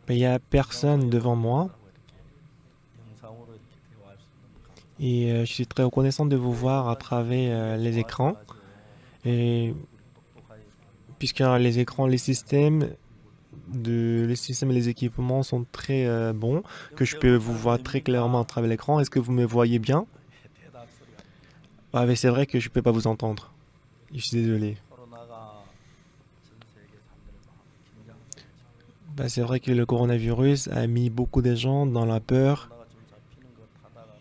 Il n'y a personne devant moi et je suis très reconnaissant de vous voir à travers les écrans. Et puisque les écrans, les systèmes et les équipements sont très bons, que je peux vous voir très clairement à travers l'écran. Est-ce que vous me voyez bien? Ah, mais c'est vrai que je ne peux pas vous entendre. Je suis désolé. C'est vrai que le coronavirus a mis beaucoup de gens dans la peur.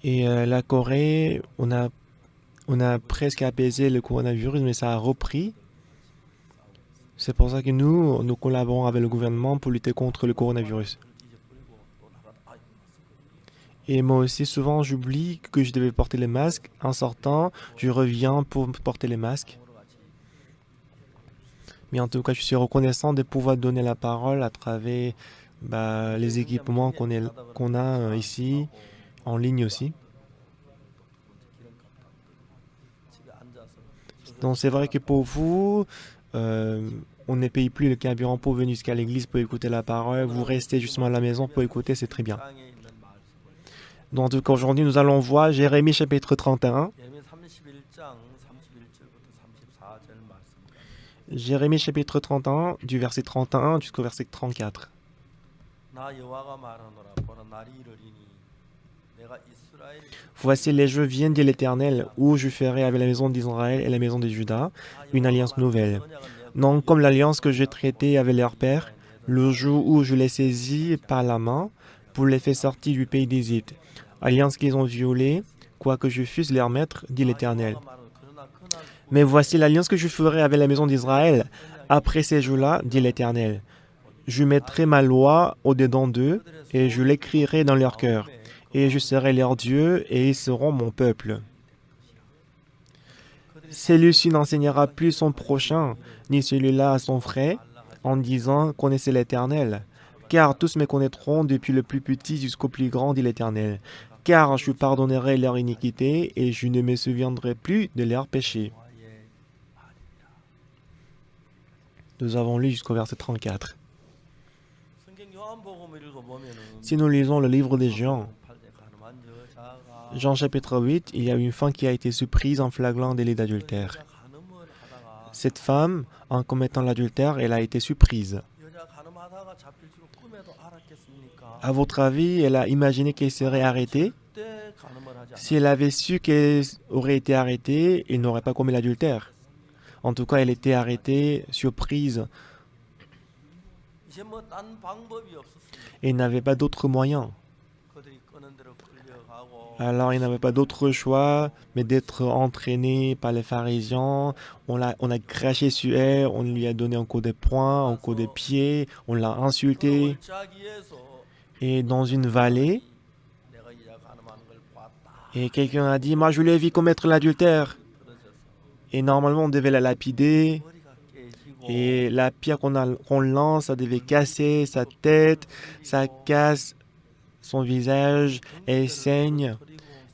Et la Corée, on a presque apaisé le coronavirus, mais ça a repris. C'est pour ça que nous collaborons avec le gouvernement pour lutter contre le coronavirus. Et moi aussi, souvent, j'oublie que je devais porter les masques. En sortant, je reviens pour porter les masques. Mais en tout cas, je suis reconnaissant de pouvoir donner la parole à travers les équipements qu'on a ici, en ligne aussi. Donc c'est vrai que pour vous, on ne paye plus le carburant pour venir jusqu'à l'église pour écouter la parole. Vous restez justement à la maison pour écouter, c'est très bien. Donc en tout cas, aujourd'hui, nous allons voir Jérémie chapitre 31. Jérémie chapitre 31, du verset 31 jusqu'au verset 34. Voici les jours viennent dit l'Éternel, où je ferai avec la maison d'Israël et la maison de Juda une alliance nouvelle. Non comme l'alliance que j'ai traitée avec leur père, le jour où je les saisis par la main pour les faire sortir du pays d'Égypte. Alliance qu'ils ont violée, quoique je fusse leur maître, dit l'Éternel. Mais voici l'alliance que je ferai avec la maison d'Israël après ces jours-là, dit l'Éternel. Je mettrai ma loi au-dedans d'eux et je l'écrirai dans leur cœur. Et je serai leur Dieu et ils seront mon peuple. Celui-ci n'enseignera plus son prochain, ni celui-là à son frère, en disant « Connaissez l'Éternel ». Car tous me connaîtront depuis le plus petit jusqu'au plus grand, dit l'Éternel. Car je pardonnerai leur iniquité et je ne me souviendrai plus de leurs péchés. Nous avons lu jusqu'au verset 34. Si nous lisons le livre des Jean, Jean chapitre 8, il y a une femme qui a été surprise en flagrant délit d'adultère. Cette femme, en commettant l'adultère, elle a été surprise. À votre avis, elle a imaginé qu'elle serait arrêtée? Si elle avait su qu'elle aurait été arrêtée, elle n'aurait pas commis l'adultère. En tout cas, elle était arrêtée, surprise. Et n'avait pas d'autre moyen. Alors, il n'avait pas d'autre choix, mais d'être entraîné par les pharisiens. On a craché sur elle, on lui a donné un coup de poing, un coup de pied, on l'a insulté. Et dans une vallée, et quelqu'un a dit, moi je l'ai vu commettre l'adultère. Et normalement, on devait la lapider. Et la pierre qu'on lance, ça devait casser sa tête, ça casse son visage, elle saigne.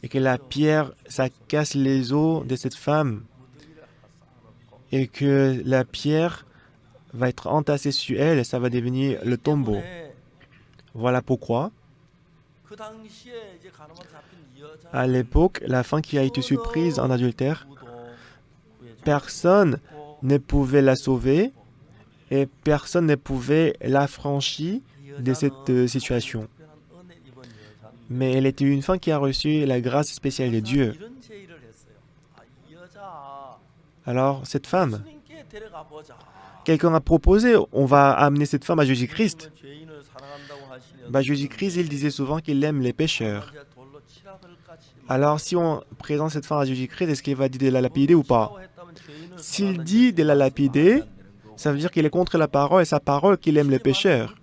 Et que la pierre, ça casse les os de cette femme. Et que la pierre va être entassée sur elle et ça va devenir le tombeau. Voilà pourquoi, à l'époque, la femme qui a été surprise en adultère, personne ne pouvait la sauver et personne ne pouvait l'affranchir de cette situation. Mais elle était une femme qui a reçu la grâce spéciale de Dieu. Alors, cette femme, quelqu'un a proposé, on va amener cette femme à Jésus-Christ. Jésus-Christ, il disait souvent qu'il aime les pécheurs. Alors, si on présente cette femme à Jésus-Christ, est-ce qu'il va dire de la lapider ou pas? S'il dit de la lapider, ça veut dire qu'il est contre la parole et sa parole qu'il aime les pécheurs.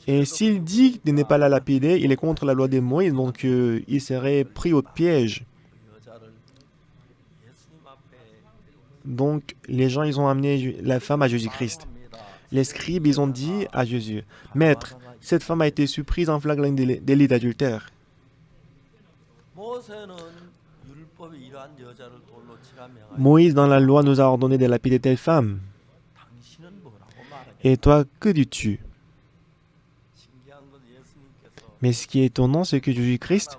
Et s'il dit de ne pas la lapider, il est contre la loi des Moïse, donc il serait pris au piège. Donc, les gens, ils ont amené la femme à Jésus-Christ. Les scribes, ils ont dit à Jésus, « Maître, cette femme a été surprise en flagrant délit d'adultère. Moïse dans la loi nous a ordonné de lapider telle femme. Et toi, que dis-tu? Mais ce qui est étonnant, c'est que Jésus-Christ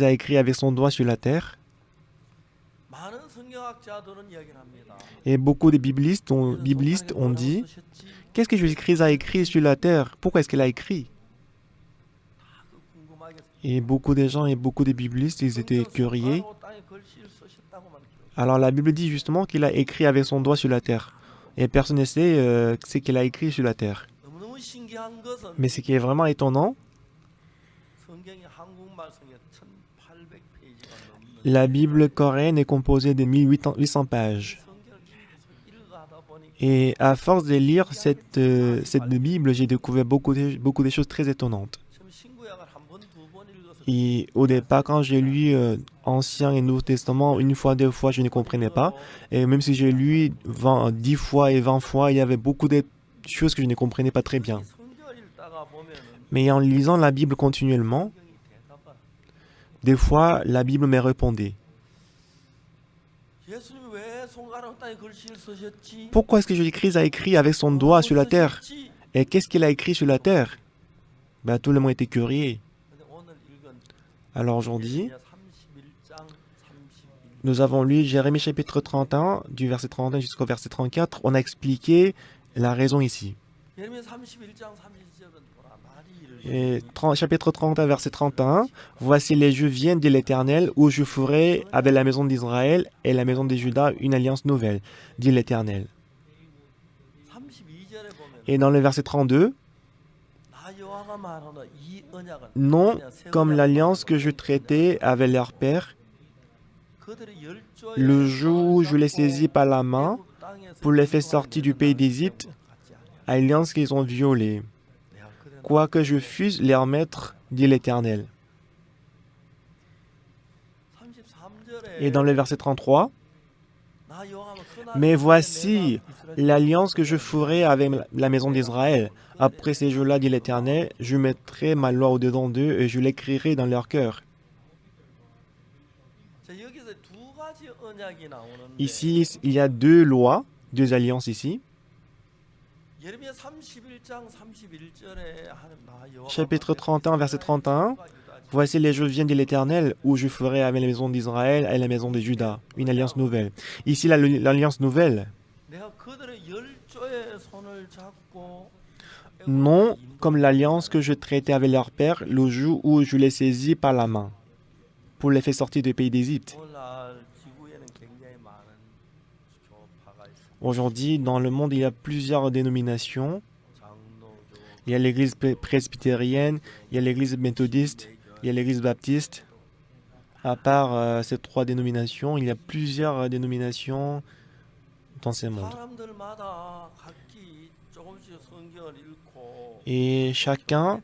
a écrit avec son doigt sur la terre. Et beaucoup de biblistes ont dit, qu'est-ce que Jésus-Christ a écrit sur la terre? Pourquoi est-ce qu'il a écrit? Et beaucoup de gens et beaucoup de biblistes, ils étaient curieux. Alors la Bible dit justement qu'il a écrit avec son doigt sur la terre. Et personne ne sait ce qu'il a écrit sur la terre. Mais ce qui est vraiment étonnant, la Bible coréenne est composée de 1800 pages. Et à force de lire cette Bible, j'ai découvert beaucoup de choses très étonnantes. Et au départ, quand j'ai lu Ancien et Nouveau Testament, une fois, deux fois, je ne comprenais pas. Et même si j'ai lu 10 fois et 20 fois, il y avait beaucoup de choses que je ne comprenais pas très bien. Mais en lisant la Bible continuellement, des fois, la Bible me répondait. Pourquoi est-ce que Jésus-Christ a écrit avec son doigt sur la terre? Et qu'est-ce qu'il a écrit sur la terre? Tout le monde était curieux. Alors aujourd'hui, nous avons lu Jérémie chapitre 31, du verset 31 jusqu'au verset 34. On a expliqué la raison ici. Et chapitre 31, verset 31. Voici les jours viennent de l'Éternel, où je ferai avec la maison d'Israël et la maison de Juda une alliance nouvelle, dit l'Éternel. Et dans le verset 32, non comme l'alliance que je traitais avec leur père, le jour où je les saisis par la main pour les faire sortir du pays d'Égypte, alliance qu'ils ont violée, quoique je fusse leur maître, dit l'Éternel. Et dans le verset 33, mais voici l'alliance que je ferai avec la maison d'Israël. Après ces jours-là, dit l'Éternel, je mettrai ma loi au-dedans d'eux et je l'écrirai dans leur cœur. Ici, il y a deux lois, deux alliances ici. Chapitre 31, verset 31. Voici les jours viennent de l'Éternel, où je ferai avec la maison d'Israël et la maison de Juda une alliance nouvelle. Ici, l'alliance nouvelle. Non comme l'alliance que je traitais avec leur père le jour où je les saisis par la main pour les faire sortir du pays d'Égypte. Aujourd'hui, dans le monde, il y a plusieurs dénominations. Il y a l'église presbytérienne, il y a l'église méthodiste, il y a l'église baptiste. À part ces trois dénominations, il y a plusieurs dénominations dans ce monde. Et chacun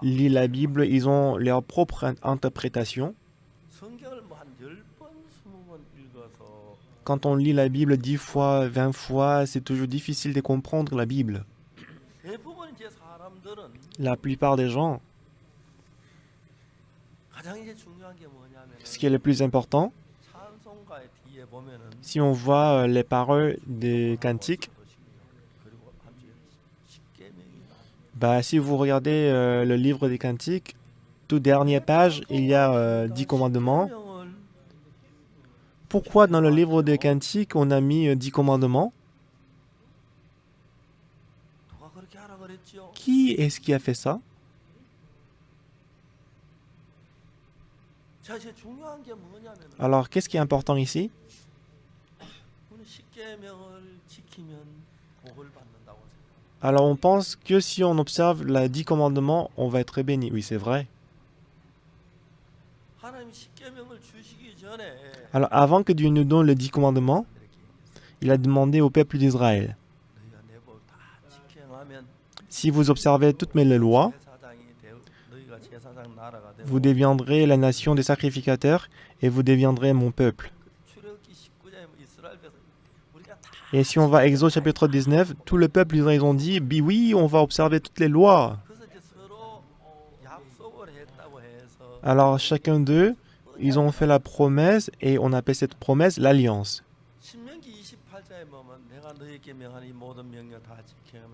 lit la Bible, ils ont leur propre interprétation. Quand on lit la Bible 10 fois, 20 fois, c'est toujours difficile de comprendre la Bible. La plupart des gens, ce qui est le plus important, si on voit les paroles des cantiques, si vous regardez le livre des cantiques, toute dernière page, il y a 10 commandements. Pourquoi dans le livre des cantiques, on a mis 10 commandements? Qui est-ce qui a fait ça? Alors, qu'est-ce qui est important ici? Alors, on pense que si on observe les 10 commandements, on va être béni. Oui, c'est vrai. Alors, avant que Dieu nous donne les 10 commandements, il a demandé au peuple d'Israël, si vous observez toutes mes lois, vous deviendrez la nation des sacrificateurs et vous deviendrez mon peuple. Et si on va à Exode chapitre 19, tout le peuple, ils ont dit, oui, on va observer toutes les lois. Alors chacun d'eux, ils ont fait la promesse et on appelle cette promesse l'alliance.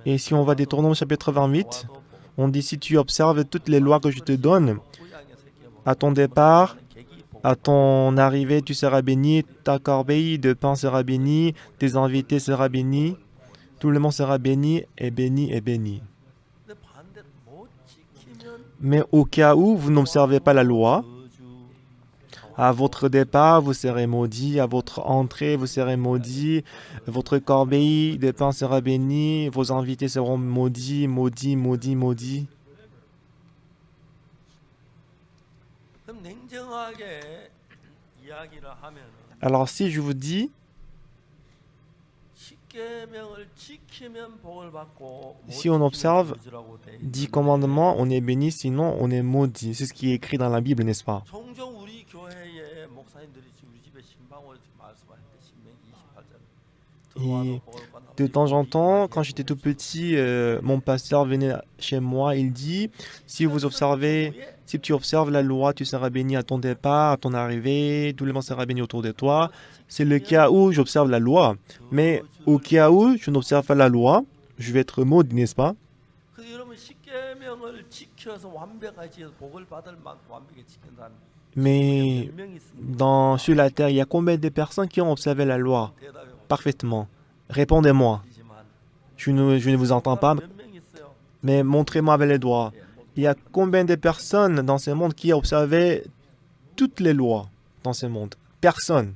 Et si on va détourner au chapitre 28, on dit si tu observes toutes les lois que je te donne, à ton départ, à ton arrivée, tu seras béni, ta corbeille de pain sera bénie, tes invités seront bénis, tout le monde sera béni et béni et béni. Mais au cas où vous n'observez pas la loi, à votre départ, vous serez maudit, à votre entrée, vous serez maudit, votre corbeille de pain sera bénie, vos invités seront maudits, maudits, maudits, maudits. Alors si je vous dis, si on observe 10 commandements, on est béni, sinon on est maudit. C'est ce qui est écrit dans la Bible, n'est-ce pas? Et de temps en temps, quand j'étais tout petit, mon pasteur venait chez moi, il dit, si tu observes la loi, tu seras béni à ton départ, à ton arrivée, tout le monde sera béni autour de toi. C'est le cas où j'observe la loi. Mais au cas où je n'observe pas la loi, je vais être maudit, n'est-ce pas? Mais sur la terre, il y a combien de personnes qui ont observé la loi parfaitement? Répondez-moi. Je ne vous entends pas, mais montrez-moi avec les doigts. Il y a combien de personnes dans ce monde qui ont observé toutes les lois dans ce monde? Personne.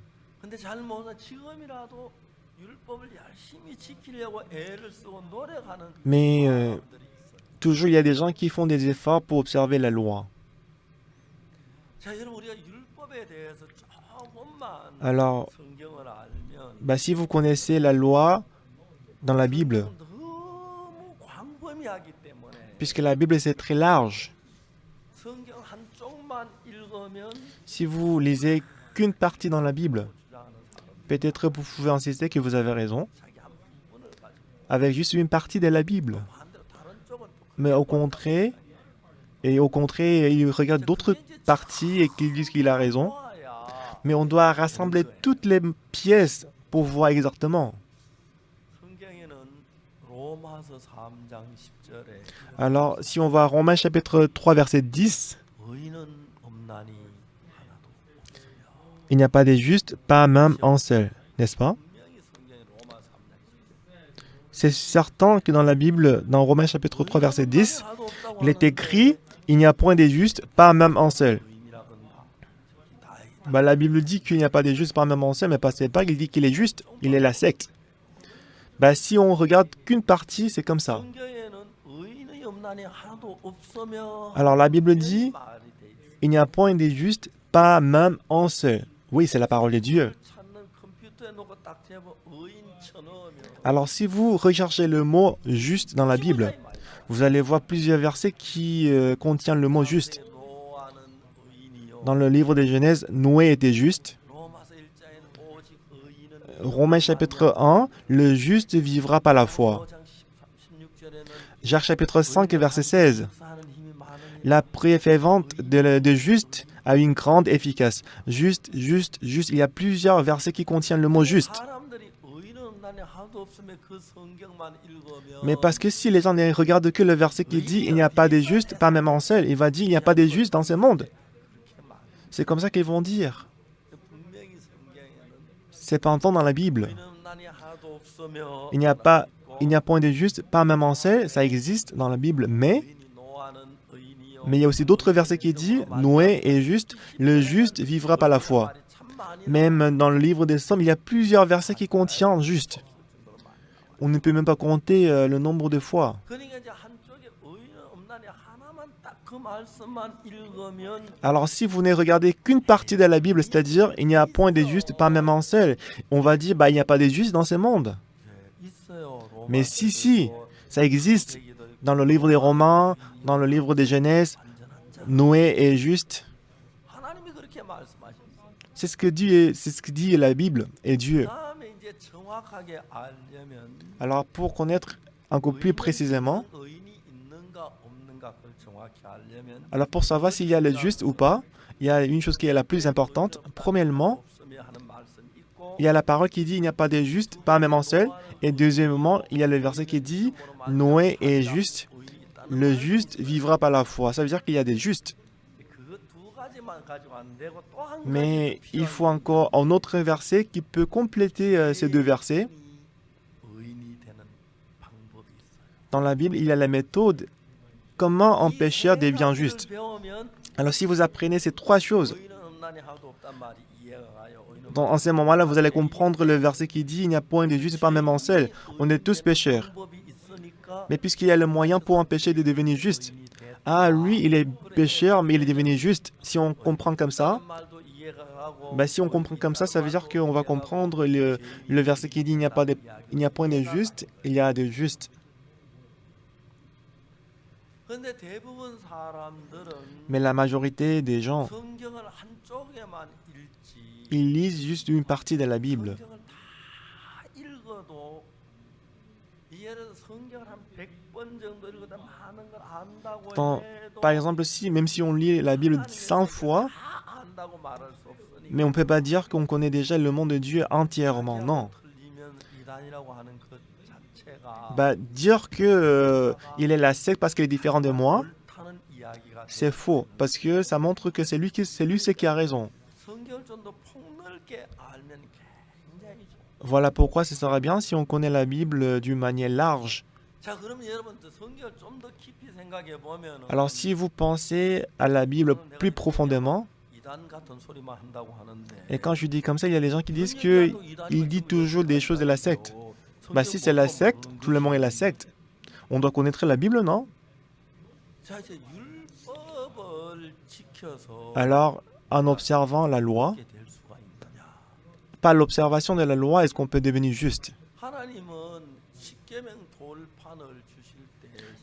Mais toujours, il y a des gens qui font des efforts pour observer la loi. Alors, si vous connaissez la loi dans la Bible, puisque la Bible c'est très large, si vous lisez qu'une partie dans la Bible, peut-être vous pouvez insister que vous avez raison, avec juste une partie de la Bible. Mais au contraire, il regarde d'autres parties et qu'il disent qu'il a raison. Mais on doit rassembler toutes les pièces pour voir exactement. Alors, si on va à Romains chapitre 3, verset 10, il n'y a pas de juste, pas même un seul, n'est-ce pas? C'est certain que dans la Bible, dans Romains chapitre 3, verset 10, il est écrit, il n'y a point de juste, pas même un seul. La Bible dit qu'il n'y a pas de juste, pas même un seul, mais c'est pas qu'il dit qu'il est juste, il est la secte. Si on regarde qu'une partie, c'est comme ça. Alors la Bible dit, il n'y a point de juste, pas même un seul. Oui, c'est la parole de Dieu. Alors si vous recherchez le mot juste dans la Bible, vous allez voir plusieurs versets qui contiennent le mot juste. Dans le livre de Genèse, Noé était juste. Romains chapitre 1, le juste vivra par la foi. Jacques chapitre 5, verset 16. La prière fervente de juste a une grande efficace. Juste, juste, juste. Il y a plusieurs versets qui contiennent le mot juste. Mais parce que si les gens ne regardent que le verset qui dit « il n'y a pas de juste, pas même un seul », il va dire « il n'y a pas de juste dans ce monde ». C'est comme ça qu'ils vont dire. C'est pas un temps dans la Bible. Il n'y a point de juste, pas même un seul, ça existe dans la Bible, mais il y a aussi d'autres versets qui disent « Noé est juste, le juste vivra par la foi ». Même dans le livre des Psaumes, il y a plusieurs versets qui contiennent « juste ». On ne peut même pas compter le nombre de fois. Alors si vous ne regardez qu'une partie de la Bible, c'est-à-dire il n'y a point de juste, pas même un seul, on va dire il n'y a pas de juste dans ce monde. Mais si, ça existe dans le livre des Romains, dans le livre des Genèse, Noé est juste. C'est ce que dit la Bible et Dieu. Alors pour connaître encore plus précisément, alors pour savoir s'il y a le juste ou pas, il y a une chose qui est la plus importante. Premièrement, il y a la parole qui dit il n'y a pas de juste, pas même un seul. Et deuxièmement, il y a le verset qui dit Noé est juste, le juste vivra par la foi. Ça veut dire qu'il y a des justes. Mais il faut encore un autre verset qui peut compléter ces deux versets. Dans la Bible, il y a la méthode comment un pécheur devient juste. Alors si vous apprenez ces trois choses, en ce moment-là, vous allez comprendre le verset qui dit il n'y a point de juste, pas même un seul. On est tous pécheurs. Mais puisqu'il y a le moyen pour un péché de devenir juste, ah, lui, il est pécheur, mais il est devenu juste. Si on comprend comme ça, si on comprend comme ça veut dire qu'on va comprendre le verset qui dit il n'y a point de juste, il y a de juste. Mais la majorité des gens, ils lisent juste une partie de la Bible. Par exemple, même si on lit la Bible 100 fois, mais on ne peut pas dire qu'on connaît déjà le monde de Dieu entièrement, non. Dire qu'il est la secte parce qu'il est différent de moi, c'est faux, parce que ça montre que c'est lui qui a raison. Voilà pourquoi ce sera bien si on connaît la Bible d'une manière large. Alors si vous pensez à la Bible plus profondément, et quand je dis comme ça, il y a des gens qui disent qu'il dit toujours des choses de la secte. Si c'est la secte, tout le monde est la secte. On doit connaître la Bible, non? Alors, en observant la loi, par l'observation de la loi, est-ce qu'on peut devenir juste?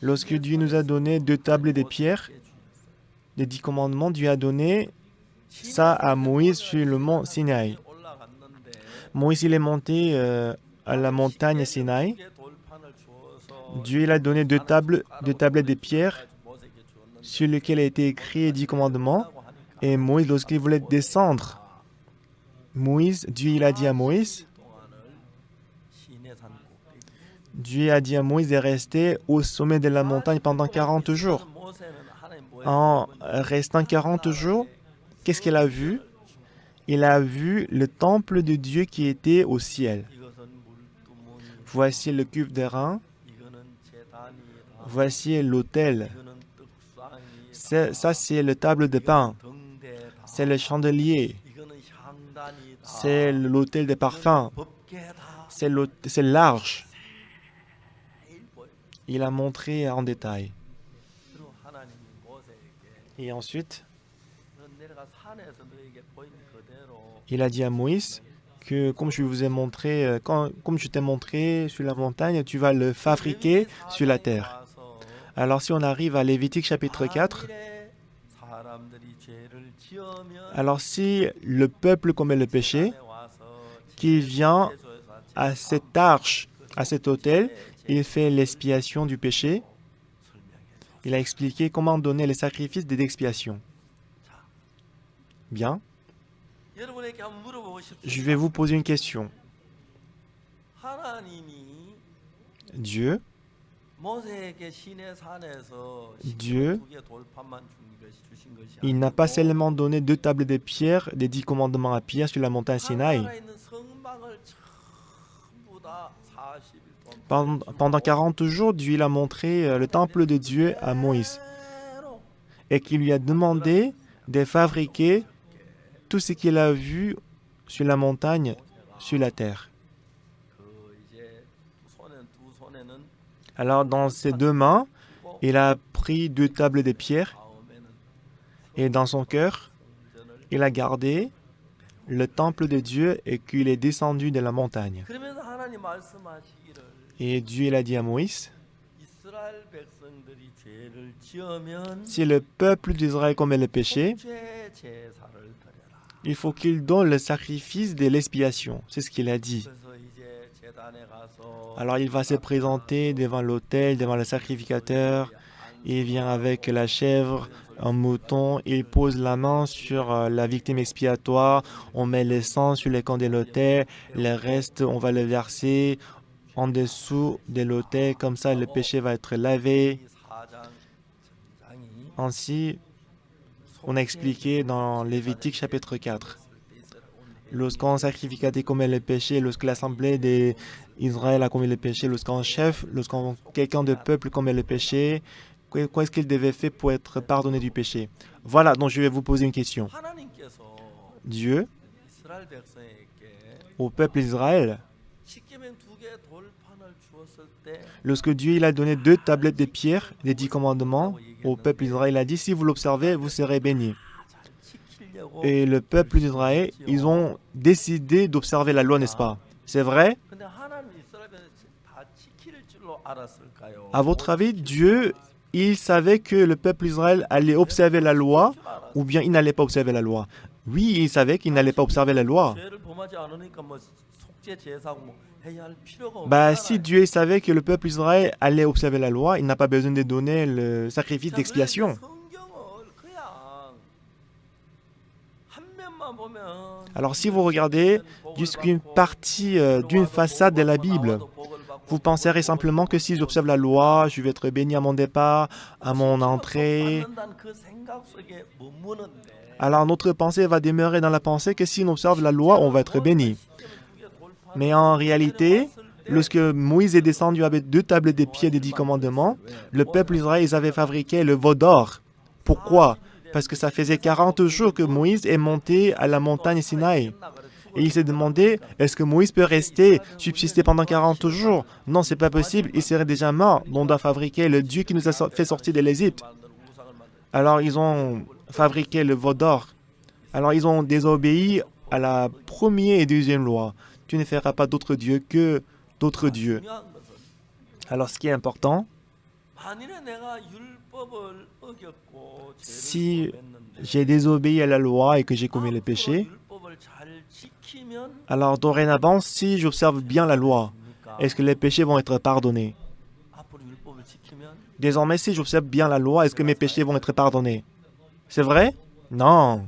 Lorsque Dieu nous a donné 2 tables de pierre, les 10 commandements, Dieu a donné ça à Moïse sur le mont Sinaï. Moïse, il est monté à la montagne Sinaï. Dieu il a donné 2 tablettes de pierre sur lesquelles a été écrit 10 commandements. Et Moïse, lorsqu'il voulait descendre, Dieu il a dit à Moïse de rester au sommet de la montagne pendant 40 jours. En restant 40 jours, qu'est-ce qu'il a vu? Il a vu le temple de Dieu qui était au ciel. Voici le cuve d'airain. Voici l'autel. Ça, c'est le table de pain. C'est le chandelier. C'est l'autel des parfums. C'est l'arche. Il a montré en détail. Et ensuite, il a dit à Moïse que comme je vous ai montré, comme je t'ai montré sur la montagne, tu vas le fabriquer sur la terre. Alors si on arrive à Lévitique chapitre 4, alors si le peuple commet le péché, qu'il vient à cette arche, à cet autel, il fait l'expiation du péché. Il a expliqué comment donner les sacrifices d'expiation. Bien. Je vais vous poser une question. Dieu, il n'a pas seulement donné 2 tables de pierre, des 10 commandements à Pierre sur la montagne Sinaï. Pendant 40 jours, Dieu il a montré le temple de Dieu à Moïse et qu'il lui a demandé de fabriquer tout ce qu'il a vu sur la montagne, sur la terre. Alors, dans ses 2 mains, il a pris 2 tables de pierre et dans son cœur, il a gardé le temple de Dieu et qu'il est descendu de la montagne. Et Dieu il a dit à Moïse, si le peuple d'Israël commet le péché, il faut qu'il donne le sacrifice de l'expiation. C'est ce qu'il a dit. Alors il va se présenter devant l'autel, devant le sacrificateur. Il vient avec la chèvre, un mouton, il pose la main sur la victime expiatoire, on met le sang sur les camps de l'autel, le reste, on va le verser en dessous de l'autel, comme ça le péché va être lavé. Ainsi, on a expliqué dans Lévitique chapitre 4. Lorsqu'un sacrificateur commet le péché, lorsque l'assemblée d'Israël a commis le péché, lorsqu'un chef, lorsqu'un quelqu'un de peuple commet le péché, qu'est-ce qu'il devait faire pour être pardonné du péché? Voilà, donc je vais vous poser une question. Dieu, au peuple d'Israël, lorsque Dieu il a donné 2 tablettes de pierre, les 10 commandements, au peuple d'Israël, il a dit, si vous l'observez, vous serez bénis. Et le peuple d'Israël, ils ont décidé d'observer la loi, n'est-ce pas? C'est vrai? À votre avis, Dieu, il savait que le peuple d'Israël allait observer la loi ou bien il n'allait pas observer la loi? Oui, il savait qu'il n'allait pas observer la loi. Si Dieu savait que le peuple d'Israël allait observer la loi, il n'a pas besoin de donner le sacrifice d'expiation. Alors si vous regardez jusqu'une partie d'une façade de la Bible, vous penserez simplement que si j'observe la loi, je vais être béni à mon départ, à mon entrée. Alors notre pensée va demeurer dans la pensée que si on observe la loi, on va être béni. Mais en réalité, lorsque Moïse est descendu avec 2 tablettes de pied des 10 commandements, le peuple d'Israël ils avaient fabriqué le veau d'or. Pourquoi? Parce que ça faisait 40 jours que Moïse est monté à la montagne Sinaï. Et il s'est demandé, est-ce que Moïse peut rester, subsister pendant 40 jours? Non, c'est pas possible, il serait déjà mort. On doit fabriquer le Dieu qui nous a fait sortir de l'Égypte. Alors ils ont fabriqué le veau d'or. Alors ils ont désobéi à la première et deuxième loi. Tu ne feras pas d'autres dieux que d'autres dieux. Alors ce qui est important, si j'ai désobéi à la loi et que j'ai commis le péché, alors dorénavant, si j'observe bien la loi, est-ce que les péchés vont être pardonnés? Désormais, si j'observe bien la loi, est-ce que mes péchés vont être pardonnés? C'est vrai? Non.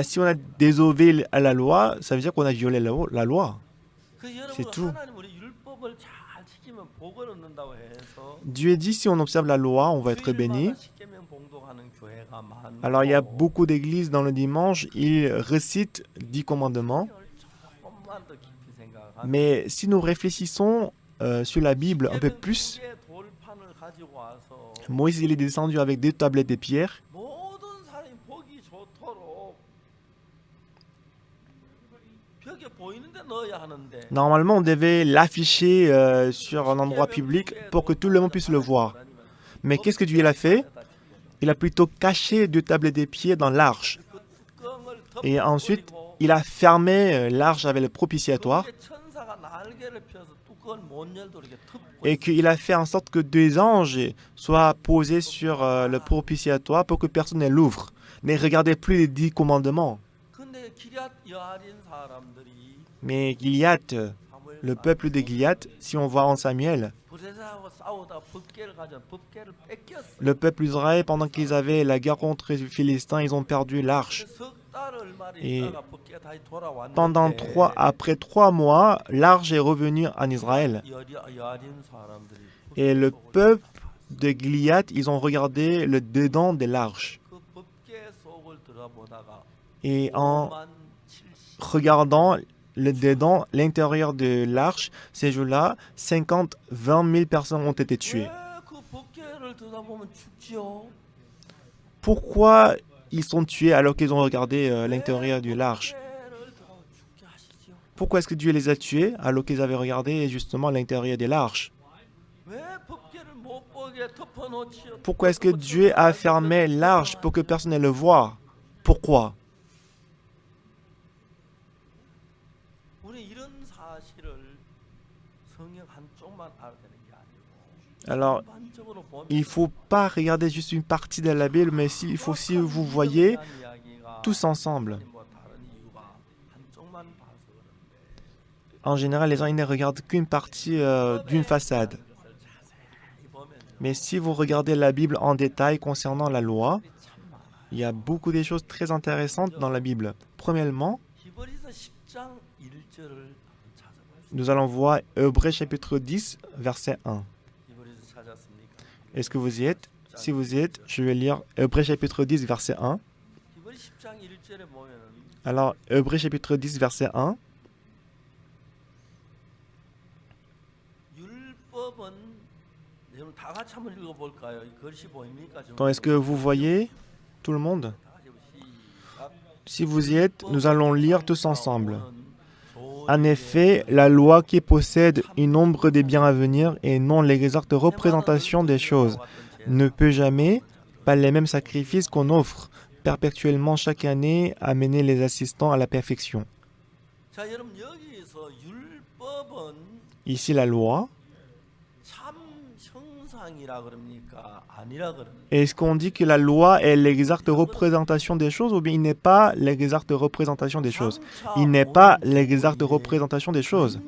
Si on a désobéi à la loi, ça veut dire qu'on a violé la loi. C'est tout. Dieu dit, si on observe la loi, on va être béni. Alors, il y a beaucoup d'églises dans le dimanche, ils récitent 10 commandements. Mais si nous réfléchissons sur la Bible un peu plus, Moïse il est descendu avec 2 tablettes de pierre. Normalement, on devait l'afficher sur un endroit public pour que tout le monde puisse le voir. Mais qu'est-ce que Dieu a fait? Il a plutôt caché 2 tablettes de pierre dans l'arche. Et ensuite, il a fermé l'arche avec le propitiatoire. Et qu'il a fait en sorte que 2 anges soient posés sur le propitiatoire pour que personne ne l'ouvre. Ne regardez plus les 10 commandements. Mais Goliath, le peuple de Goliath, si on voit en Samuel, le peuple d'Israël, pendant qu'ils avaient la guerre contre les Philistins, ils ont perdu l'arche. Et après 3 mois, l'arche est revenue en Israël. Et le peuple de Goliath, ils ont regardé le dedans de l'arche. Et en regardant le dedans, l'intérieur de l'arche, ces jours-là, 20 000 personnes ont été tuées. Pourquoi ils sont tués alors qu'ils ont regardé l'intérieur de l'arche? Pourquoi est-ce que Dieu les a tués alors qu'ils avaient regardé justement l'intérieur de l'arche? Pourquoi est-ce que Dieu a fermé l'arche pour que personne ne le voie? Pourquoi? Alors, il ne faut pas regarder juste une partie de la Bible, mais il faut aussi vous voyez tous ensemble. En général, les gens ils ne regardent qu'une partie d'une façade. Mais si vous regardez la Bible en détail concernant la loi, il y a beaucoup de choses très intéressantes dans la Bible. Premièrement, nous allons voir Hébreux chapitre 10, verset 1. Est-ce que vous y êtes? Si vous y êtes, je vais lire Hébreux chapitre 10, verset 1. Alors, Hébreux chapitre 10, verset 1. Donc, est-ce que vous voyez, tout le monde? Si vous y êtes, nous allons lire tous ensemble. En effet, la loi qui possède une ombre des biens à venir et non l'exacte représentation des choses ne peut jamais, par les mêmes sacrifices qu'on offre perpétuellement chaque année, amener les assistants à la perfection. Ici, la loi. Est-ce qu'on dit que la loi est l'exacte représentation des choses ou bien il n'est pas l'exacte représentation des choses? Il n'est pas l'exacte représentation des choses.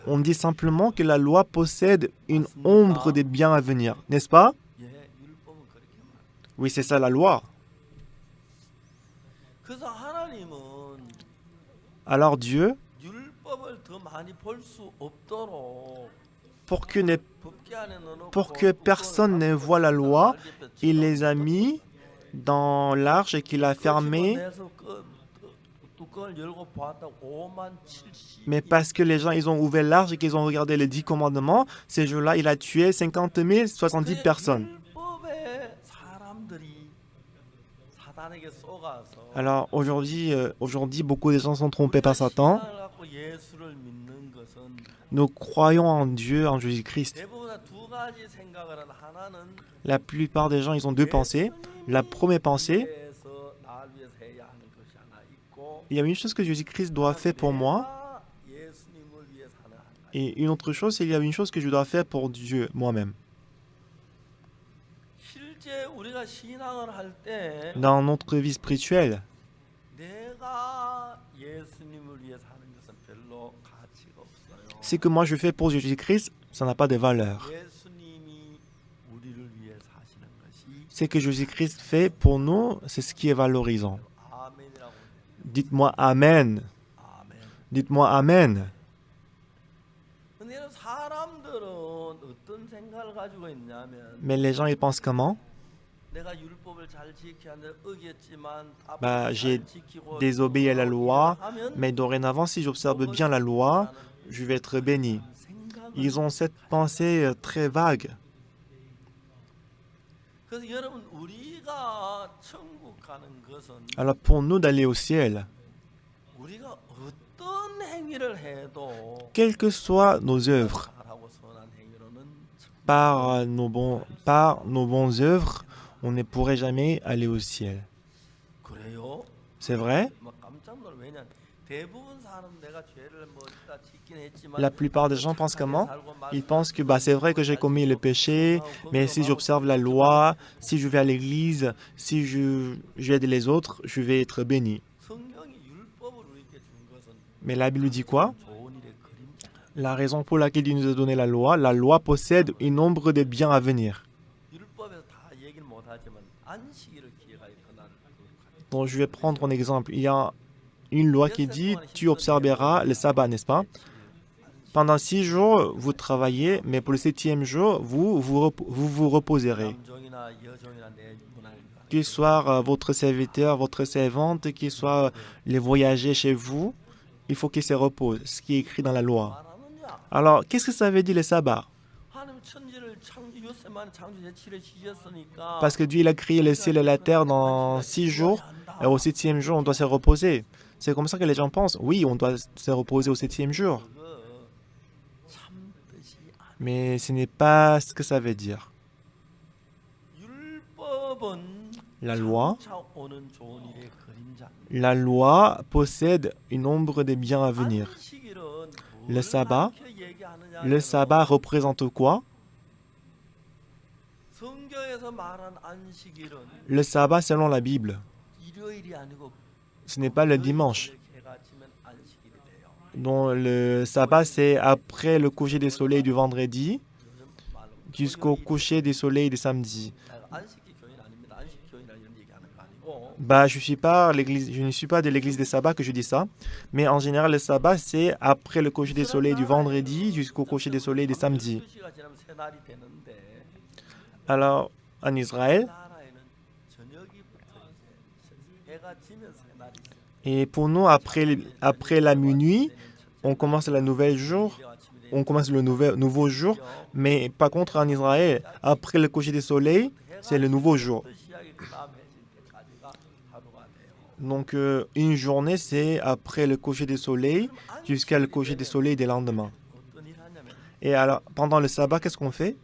On dit simplement que la loi possède une ombre des biens à venir, n'est-ce pas? Oui, c'est ça la loi. Alors Dieu, pour que personne ne voie la loi, il les a mis dans l'arche et qu'il a fermé. Mais parce que les gens ils ont ouvert l'arche et qu'ils ont regardé les 10 commandements, ces jours-là, il a tué 50 000, 70 personnes. Alors aujourd'hui, beaucoup de gens sont trompés par Satan. Nous croyons en Dieu, en Jésus-Christ. La plupart des gens, ils ont deux pensées. La première pensée, il y a une chose que Jésus-Christ doit faire pour moi. Et une autre chose, c'est qu'il y a une chose que je dois faire pour Dieu, moi-même. Dans notre vie spirituelle, ce que moi je fais pour Jésus-Christ, ça n'a pas de valeur. Ce que Jésus-Christ fait pour nous, c'est ce qui est valorisant. Dites-moi Amen. Dites-moi Amen. Mais les gens, ils pensent comment? J'ai désobéi à la loi, mais dorénavant, si j'observe bien la loi, je vais être béni. Ils ont cette pensée très vague. Alors pour nous d'aller au ciel, quelles que soient nos œuvres, par nos bonnes œuvres, on ne pourrait jamais aller au ciel. C'est vrai? La plupart des gens pensent comment? Ils pensent que c'est vrai que j'ai commis le péché, mais si j'observe la loi, si je vais à l'église, si j'aide les autres, je vais être béni. Mais la Bible dit quoi? La raison pour laquelle Dieu nous a donné la loi possède une ombre des biens à venir. Donc je vais prendre un exemple. Il y a une loi qui dit « Tu observeras le sabbat », n'est-ce pas? Pendant 6 jours, vous travaillez, mais pour le 7e jour, vous reposerez. Qu'il soit votre serviteur, votre servante, qu'il soit les voyagers chez vous, il faut qu'ils se reposent, ce qui est écrit dans la loi. Alors, qu'est-ce que ça veut dire le sabbat? Parce que Dieu il a créé le ciel et la terre dans 6 jours, et au 7e jour, on doit se reposer. C'est comme ça que les gens pensent. Oui, on doit se reposer au 7e jour. Mais ce n'est pas ce que ça veut dire. La loi possède une ombre des biens à venir. Le sabbat représente quoi? Le sabbat, selon la Bible, ce n'est pas le dimanche. dont le sabbat, c'est après le coucher du soleil du vendredi jusqu'au coucher du soleil du samedi. Bah, je ne suis pas de l'église des sabbats que je dis ça, mais en général, le sabbat, c'est après le coucher du soleil du vendredi jusqu'au coucher du soleil du samedi. Alors, en Israël, et pour nous, après la minuit, on commence le nouvel jour, on commence le nouveau jour, mais par contre, en Israël, après le coucher du soleil, c'est le nouveau jour. Donc, une journée, c'est après le coucher du soleil jusqu'à le coucher du soleil des lendemains. Et alors, pendant le sabbat, qu'est-ce qu'on fait?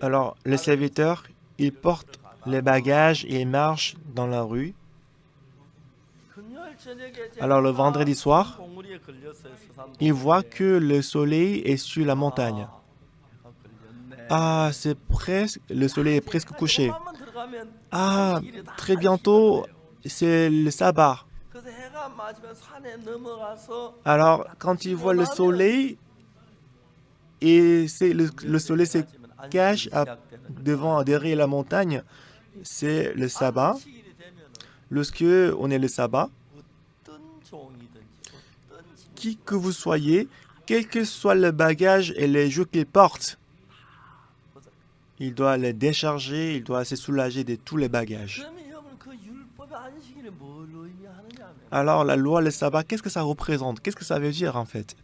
Alors, le serviteur, il porte les bagages et il marche dans la rue. Alors, le vendredi soir, il voit que le soleil est sur la montagne. Ah, le soleil est presque couché. Ah, très bientôt, c'est le sabbat. Alors, quand il voit le soleil, et le soleil se cache derrière la montagne, c'est le sabbat. Lorsque on est le sabbat, qui que vous soyez, quel que soit le bagage et les jours qu'il porte, il doit les décharger, il doit se soulager de tous les bagages. Alors la loi, le sabbat, qu'est-ce que ça représente? Qu'est-ce que ça veut dire en fait?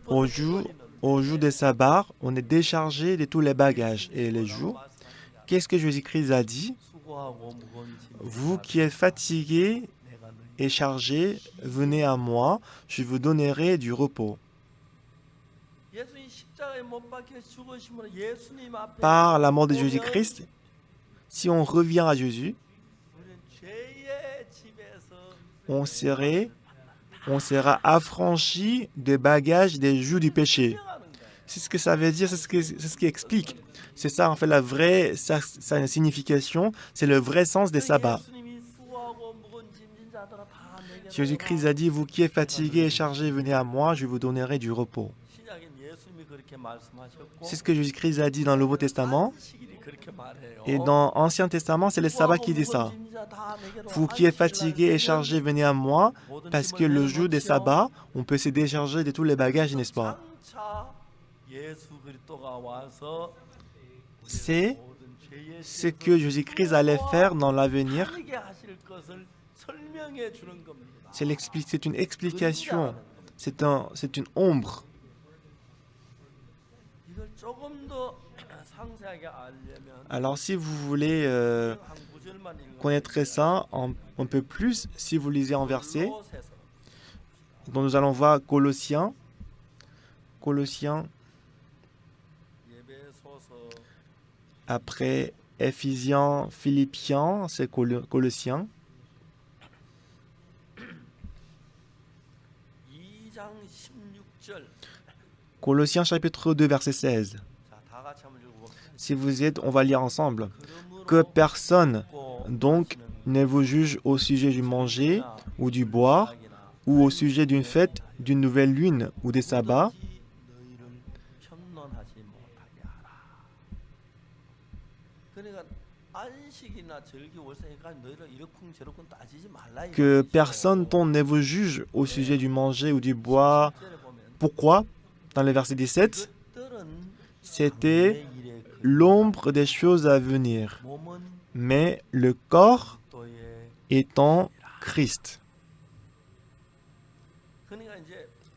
Au jour des sabbats, on est déchargé de tous les bagages. Et les jours, qu'est-ce que Jésus-Christ a dit? Vous qui êtes fatigués et chargés, venez à moi, je vous donnerai du repos. Par la mort de Jésus-Christ, si on revient à Jésus, on sera affranchi des bagages des jougs du péché. C'est ce que ça veut dire, c'est ce qui explique. C'est ça, en fait, sa signification, c'est le vrai sens des sabbats. Jésus-Christ a dit, vous qui êtes fatigués et chargés, venez à moi, je vous donnerai du repos. C'est ce que Jésus-Christ a dit dans le Nouveau Testament. Et dans l'Ancien Testament, c'est le sabbat qui dit ça. Vous qui êtes fatigués et chargés, venez à moi, parce que le jour des sabbats, on peut se décharger de tous les bagages, n'est-ce pas? C'est ce que Jésus-Christ allait faire dans l'avenir. C'est une explication, c'est une ombre. Alors, si vous voulez connaître ça un peu plus, si vous lisez en verset, donc nous allons voir Colossiens, après Éphésiens, Philippiens, c'est Colossiens. Colossiens chapitre 2, verset 16. Si vous êtes, on va lire ensemble. Que personne, donc, ne vous juge au sujet du manger ou du boire, ou au sujet d'une fête, d'une nouvelle lune ou des sabbats. Que personne ne vous juge au sujet du manger ou du boire. Pourquoi? Dans le verset 17, c'était l'ombre des choses à venir, mais le corps étant Christ.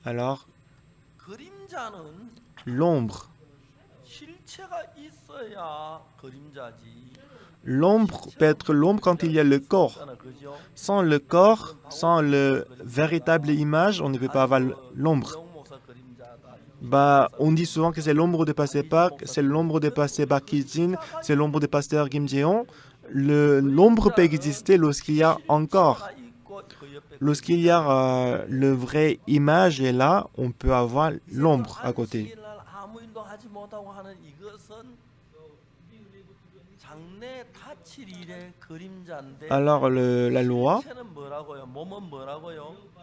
Alors, l'ombre peut être l'ombre quand il y a le corps. Sans le corps, sans le véritable image, on ne peut pas avoir l'ombre. On dit souvent que c'est l'ombre de Pasteur Park, c'est l'ombre de Pasteur Park Kijin, c'est l'ombre de Pasteur Kim Jeon. L'ombre peut exister lorsqu'il y a encore. Lorsqu'il y a le vrai image est là, on peut avoir l'ombre à côté. Alors la loi,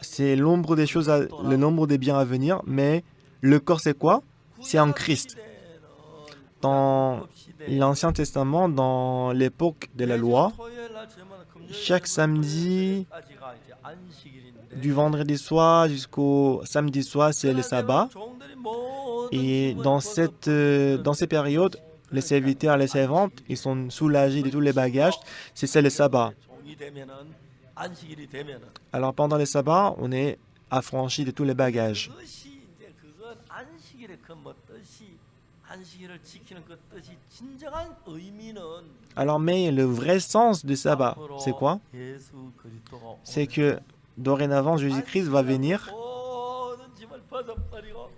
c'est l'ombre des choses, le nombre des biens à venir, mais le corps c'est quoi? C'est en Christ. Dans l'Ancien Testament, dans l'époque de la loi, chaque samedi, du vendredi soir jusqu'au samedi soir, c'est le sabbat. Et dans ces périodes, les serviteurs et les servantes, ils sont soulagés de tous les bagages. C'est le sabbat. Alors pendant le sabbat, on est affranchi de tous les bagages. Alors mais le vrai sens du sabbat, c'est quoi? C'est que dorénavant, Jésus-Christ va venir,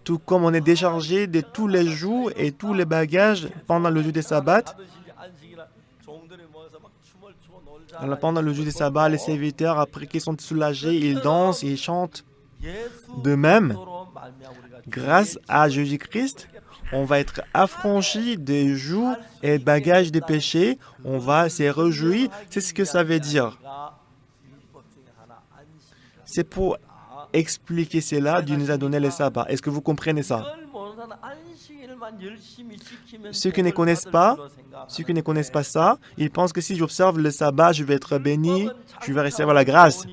tout comme on est déchargé de tous les jours et tous les bagages pendant le jour des sabbats. Alors pendant le jour des sabbats, les serviteurs, après qu'ils sont soulagés, ils dansent, ils chantent. De même, grâce à Jésus-Christ, on va être affranchi des jougs et bagages des péchés. On va se réjouir. C'est ce que ça veut dire. C'est pour expliquer cela, Dieu nous a donné le sabbat. Est-ce que vous comprenez ça? Ceux qui ne connaissent pas ça, ils pensent que si j'observe le sabbat, je vais être béni, je vais recevoir la grâce.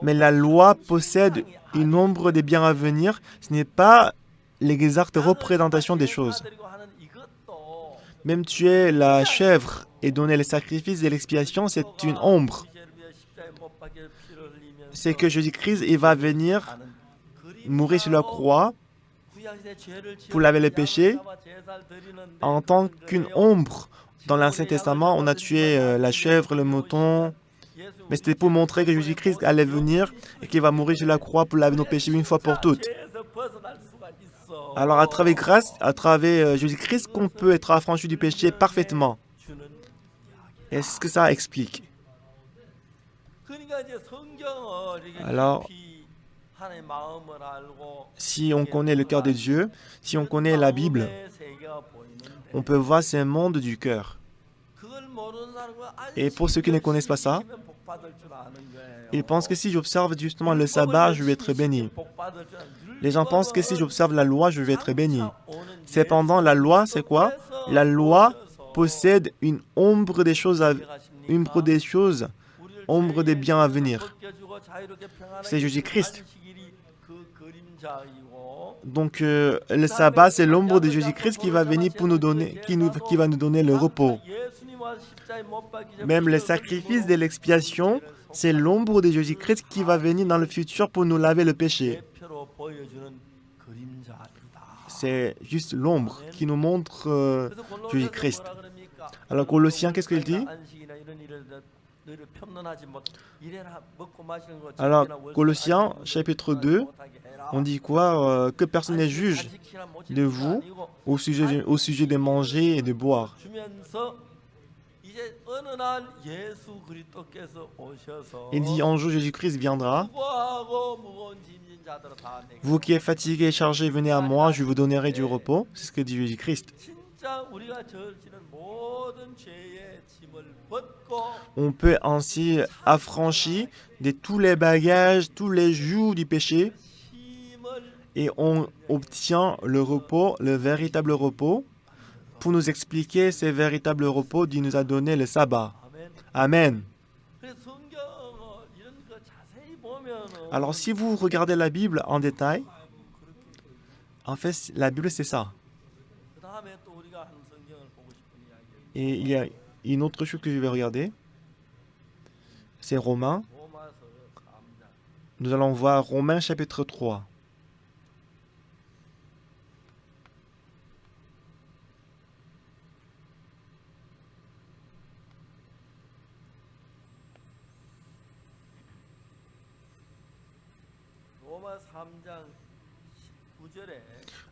Mais la loi possède une ombre des biens à venir. Ce n'est pas l'exacte représentation des choses. Même tuer la chèvre et donner le sacrifice et l'expiation, c'est une ombre. C'est que Jésus-Christ, il va venir mourir sur la croix pour laver les péchés en tant qu'une ombre. Dans l'Ancien Testament, on a tué la chèvre, le mouton, mais c'était pour montrer que Jésus-Christ allait venir et qu'il va mourir sur la croix pour laver nos péchés une fois pour toutes. Alors à travers Jésus-Christ, qu'on peut être affranchi du péché parfaitement. Est-ce que ça explique? Alors, si on connaît le cœur de Dieu, si on connaît la Bible, on peut voir ce monde du cœur. Et pour ceux qui ne connaissent pas ça, ils pensent que si j'observe justement le sabbat, je vais être béni. Les gens pensent que si j'observe la loi, je vais être béni. Cependant, la loi, c'est quoi? La loi possède une ombre des choses, ombre des biens à venir. C'est Jésus-Christ. Donc, le sabbat, c'est l'ombre de Jésus-Christ qui va venir pour nous donner, qui va nous donner le repos. Même le sacrifice de l'expiation, c'est l'ombre de Jésus-Christ qui va venir dans le futur pour nous laver le péché. C'est juste l'ombre qui nous montre Jésus-Christ. Alors, Colossiens, qu'est-ce qu'il dit? Alors, Colossiens, chapitre 2, on dit quoi? Que personne ne juge de vous au sujet de manger et de boire. Il dit, un jour Jésus-Christ viendra. Vous qui êtes fatigués et chargés, venez à moi, je vous donnerai du repos. C'est ce que dit Jésus-Christ. On peut ainsi affranchir de tous les bagages, tous les jougs du péché, et on obtient le repos, le véritable repos. Pour nous expliquer ce véritable repos, Dieu nous a donné le sabbat. Amen. Alors si vous regardez la Bible en détail, en fait, la Bible c'est ça. Et il y a une autre chose que je vais regarder, c'est Romains. Nous allons voir Romains chapitre 3.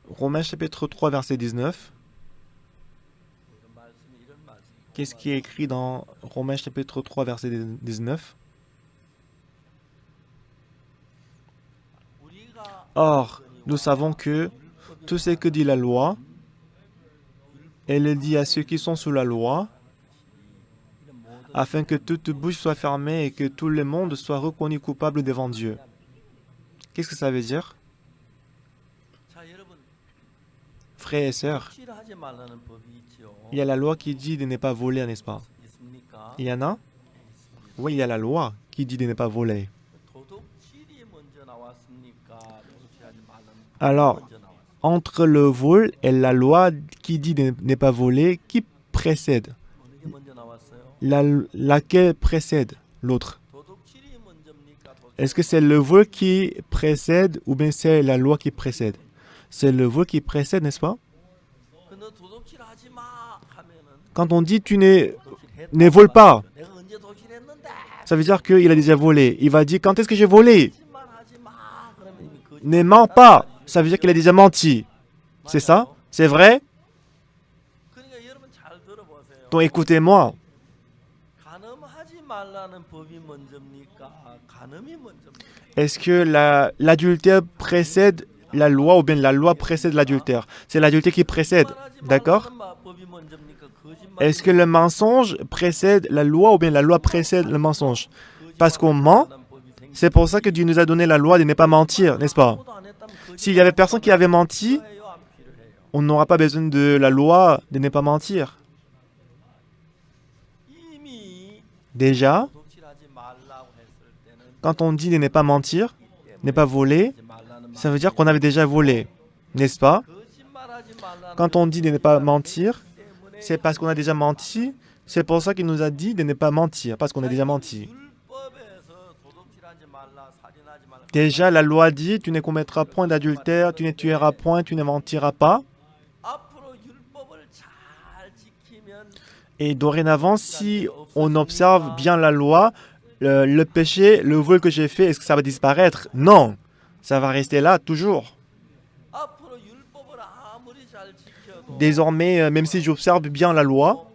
Romains chapitre 3, verset 19. Qu'est-ce qui est écrit dans Romains chapitre 3, verset 19? Or, nous savons que tout ce que dit la loi, Elle dit à ceux qui sont sous la loi, afin que toute bouche soit fermée et que tout le monde soit reconnu coupable devant Dieu. Qu'est-ce que ça veut dire? Frères et sœurs, il y a la loi qui dit de ne pas voler, n'est-ce pas? Il y en a? Oui, il y a la loi qui dit de ne pas voler. Alors, entre le vol et la loi qui dit de ne pas voler, qui précède? Laquelle précède l'autre? Est-ce que c'est le vol qui précède ou bien c'est la loi qui précède? C'est le vol qui précède, n'est-ce pas? Quand on dit tu ne voles pas, ça veut dire qu'il a déjà volé. Il va dire quand est-ce que j'ai volé? Ne mens pas. Ça veut dire qu'il a déjà menti. C'est ça? C'est vrai? Donc écoutez-moi. Est-ce que l'adultère précède la loi ou bien la loi précède l'adultère? C'est l'adultère qui précède, d'accord? Est-ce que le mensonge précède la loi ou bien la loi précède le mensonge? Parce qu'on ment, c'est pour ça que Dieu nous a donné la loi de ne pas mentir, n'est-ce pas? S'il y avait personne qui avait menti, on n'aura pas besoin de la loi de ne pas mentir. Déjà, quand on dit de ne pas mentir, ne pas voler, ça veut dire qu'on avait déjà volé, n'est-ce pas? Quand on dit de ne pas mentir, c'est parce qu'on a déjà menti. C'est pour ça qu'il nous a dit de ne pas mentir, parce qu'on a déjà menti. Déjà, la loi dit, tu ne commettras point d'adultère, tu ne tueras point, tu ne mentiras pas. Et dorénavant, si on observe bien la loi, le péché, le vol que j'ai fait, est-ce que ça va disparaître? Non, ça va rester là toujours. Désormais, même si j'observe bien la loi,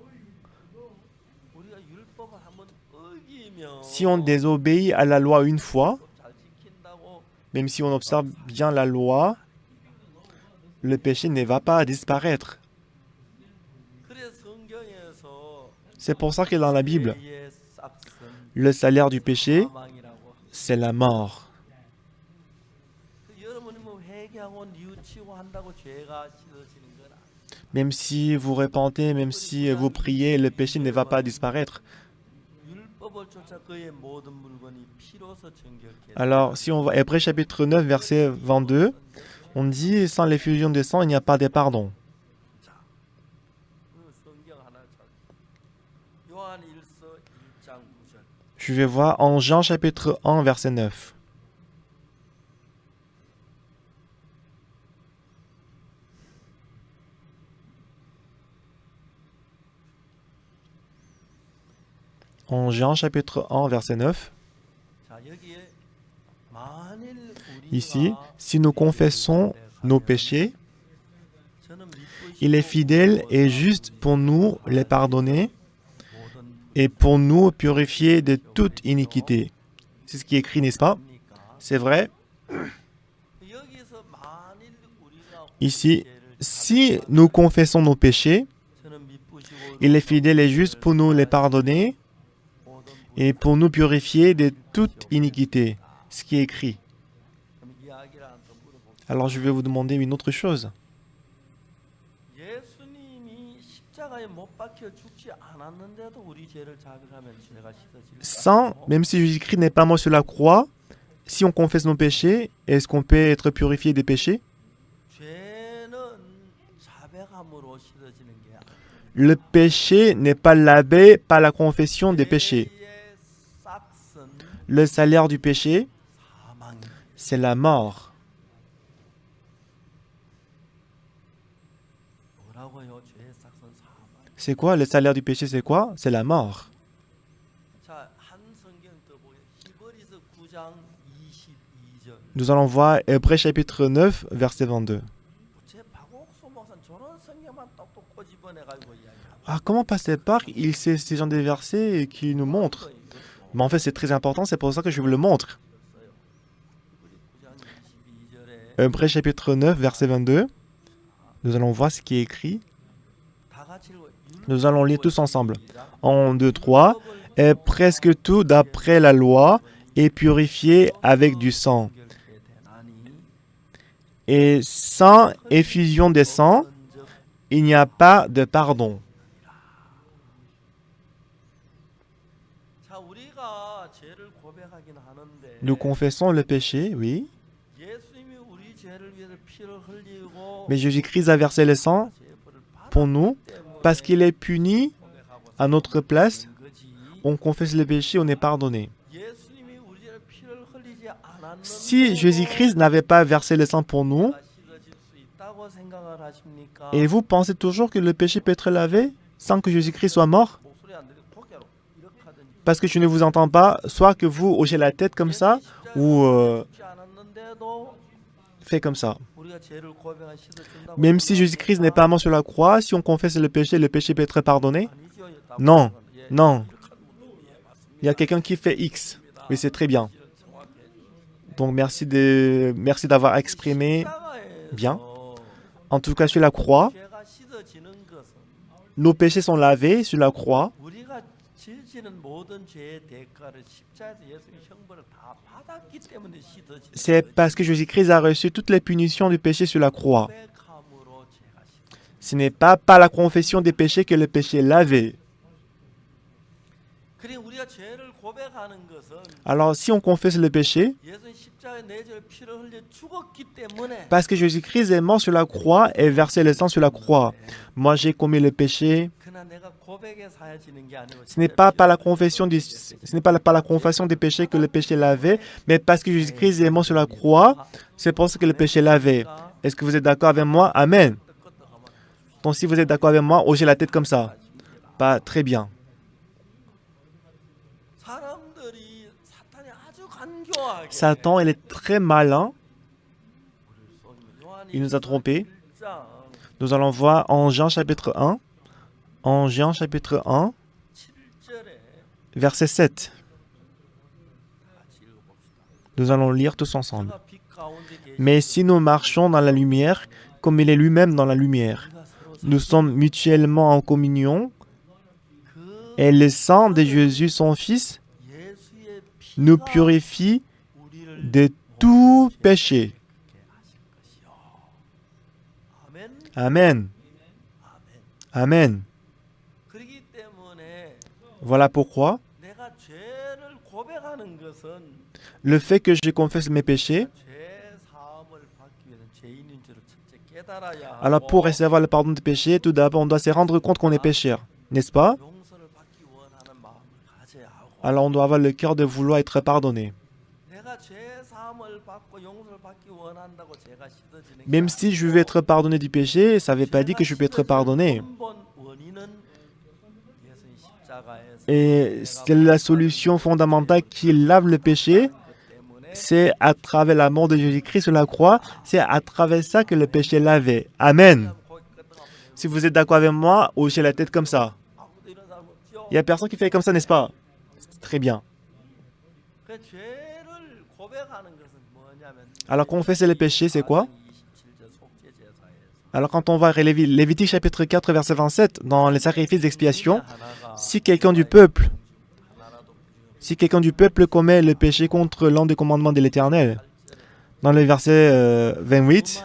si on désobéit à la loi une fois, même si on observe bien la loi, le péché ne va pas disparaître. C'est pour ça que dans la Bible, le salaire du péché, c'est la mort. Même si vous repentez, même si vous priez, le péché ne va pas disparaître. Alors, si on va Hébreux chapitre 9, verset 22, on dit, sans l'effusion de sang, il n'y a pas de pardon. Je vais voir en Jean chapitre 1, verset 9. En Jean chapitre 1, verset 9. Ici, si nous confessons nos péchés, il est fidèle et juste pour nous les pardonner et pour nous purifier de toute iniquité. C'est ce qui est écrit, n'est-ce pas? C'est vrai. Ici, si nous confessons nos péchés, il est fidèle et juste pour nous les pardonner et pour nous purifier de toute iniquité. Ce qui est écrit. Alors je vais vous demander une autre chose. Même si Jésus-Christ n'est pas mort sur la croix, si on confesse nos péchés, est-ce qu'on peut être purifié des péchés? Le péché n'est pas lavé par la confession des péchés. Le salaire du péché, c'est la mort. C'est quoi le salaire du péché? C'est quoi? C'est la mort. Nous allons voir Hébreux chapitre 9, verset 22. Ah, comment passer par il sait ces gens des versets qui nous montrent? Mais en fait, c'est très important, c'est pour ça que je vous le montre. Hébreux chapitre 9, verset 22. Nous allons voir ce qui est écrit. Nous allons lire tous ensemble. 1, 2, 3. Et presque tout d'après la loi est purifié avec du sang. Et sans effusion des sangs, il n'y a pas de pardon. Nous confessons le péché, oui. Mais Jésus-Christ a versé le sang pour nous parce qu'il est puni à notre place. On confesse le péché, on est pardonné. Si Jésus-Christ n'avait pas versé le sang pour nous, et vous pensez toujours que le péché peut être lavé sans que Jésus-Christ soit mort? Parce que je ne vous entends pas, soit que vous hochez la tête comme ça, ou faites comme ça. Même si Jésus-Christ n'est pas mort sur la croix, si on confesse le péché peut être pardonné? Non, non. Il y a quelqu'un qui fait X. Oui, c'est très bien. Donc, merci d'avoir exprimé bien. En tout cas, sur la croix, nos péchés sont lavés sur la croix. C'est parce que Jésus-Christ a reçu toutes les punitions du péché sur la croix. Ce n'est pas par la confession des péchés que le péché est lavé. Alors, si on confesse le péché, parce que Jésus-Christ est mort sur la croix et versé le sang sur la croix. Moi, j'ai commis le péché. Ce n'est pas par la confession des péchés que le péché est lavé, mais parce que Jésus-Christ est mort sur la croix, c'est pour ça que le péché est lavé. Est-ce que vous êtes d'accord avec moi? Amen. Donc, si vous êtes d'accord avec moi, hochez la tête comme ça. Pas très bien. Satan, il est très malin. Il nous a trompés. Nous allons voir en Jean chapitre 1. En Jean chapitre 1, verset 7. Nous allons lire tous ensemble. Mais si nous marchons dans la lumière, comme il est lui-même dans la lumière, nous sommes mutuellement en communion, et le sang de Jésus, son Fils, nous purifie de tout péché. Amen. Amen. Voilà pourquoi le fait que je confesse mes péchés, alors pour recevoir le pardon des péchés, tout d'abord on doit se rendre compte qu'on est pécheur, n'est-ce pas? Alors on doit avoir le cœur de vouloir être pardonné. Même si je veux être pardonné du péché, ça ne veut pas dire que je peux être pardonné. Et c'est la solution fondamentale qui lave le péché. C'est à travers la mort de Jésus-Christ sur la croix, c'est à travers ça que le péché est lavé. Amen. Si vous êtes d'accord avec moi, hochez la tête comme ça. Il n'y a personne qui fait comme ça, n'est-ce pas? Très bien. Alors, confesser le péché, c'est quoi? Alors, quand on va Lévitique chapitre 4, verset 27, dans les sacrifices d'expiation, si quelqu'un du peuple commet le péché contre l'un des commandements de l'Éternel, dans le verset 28,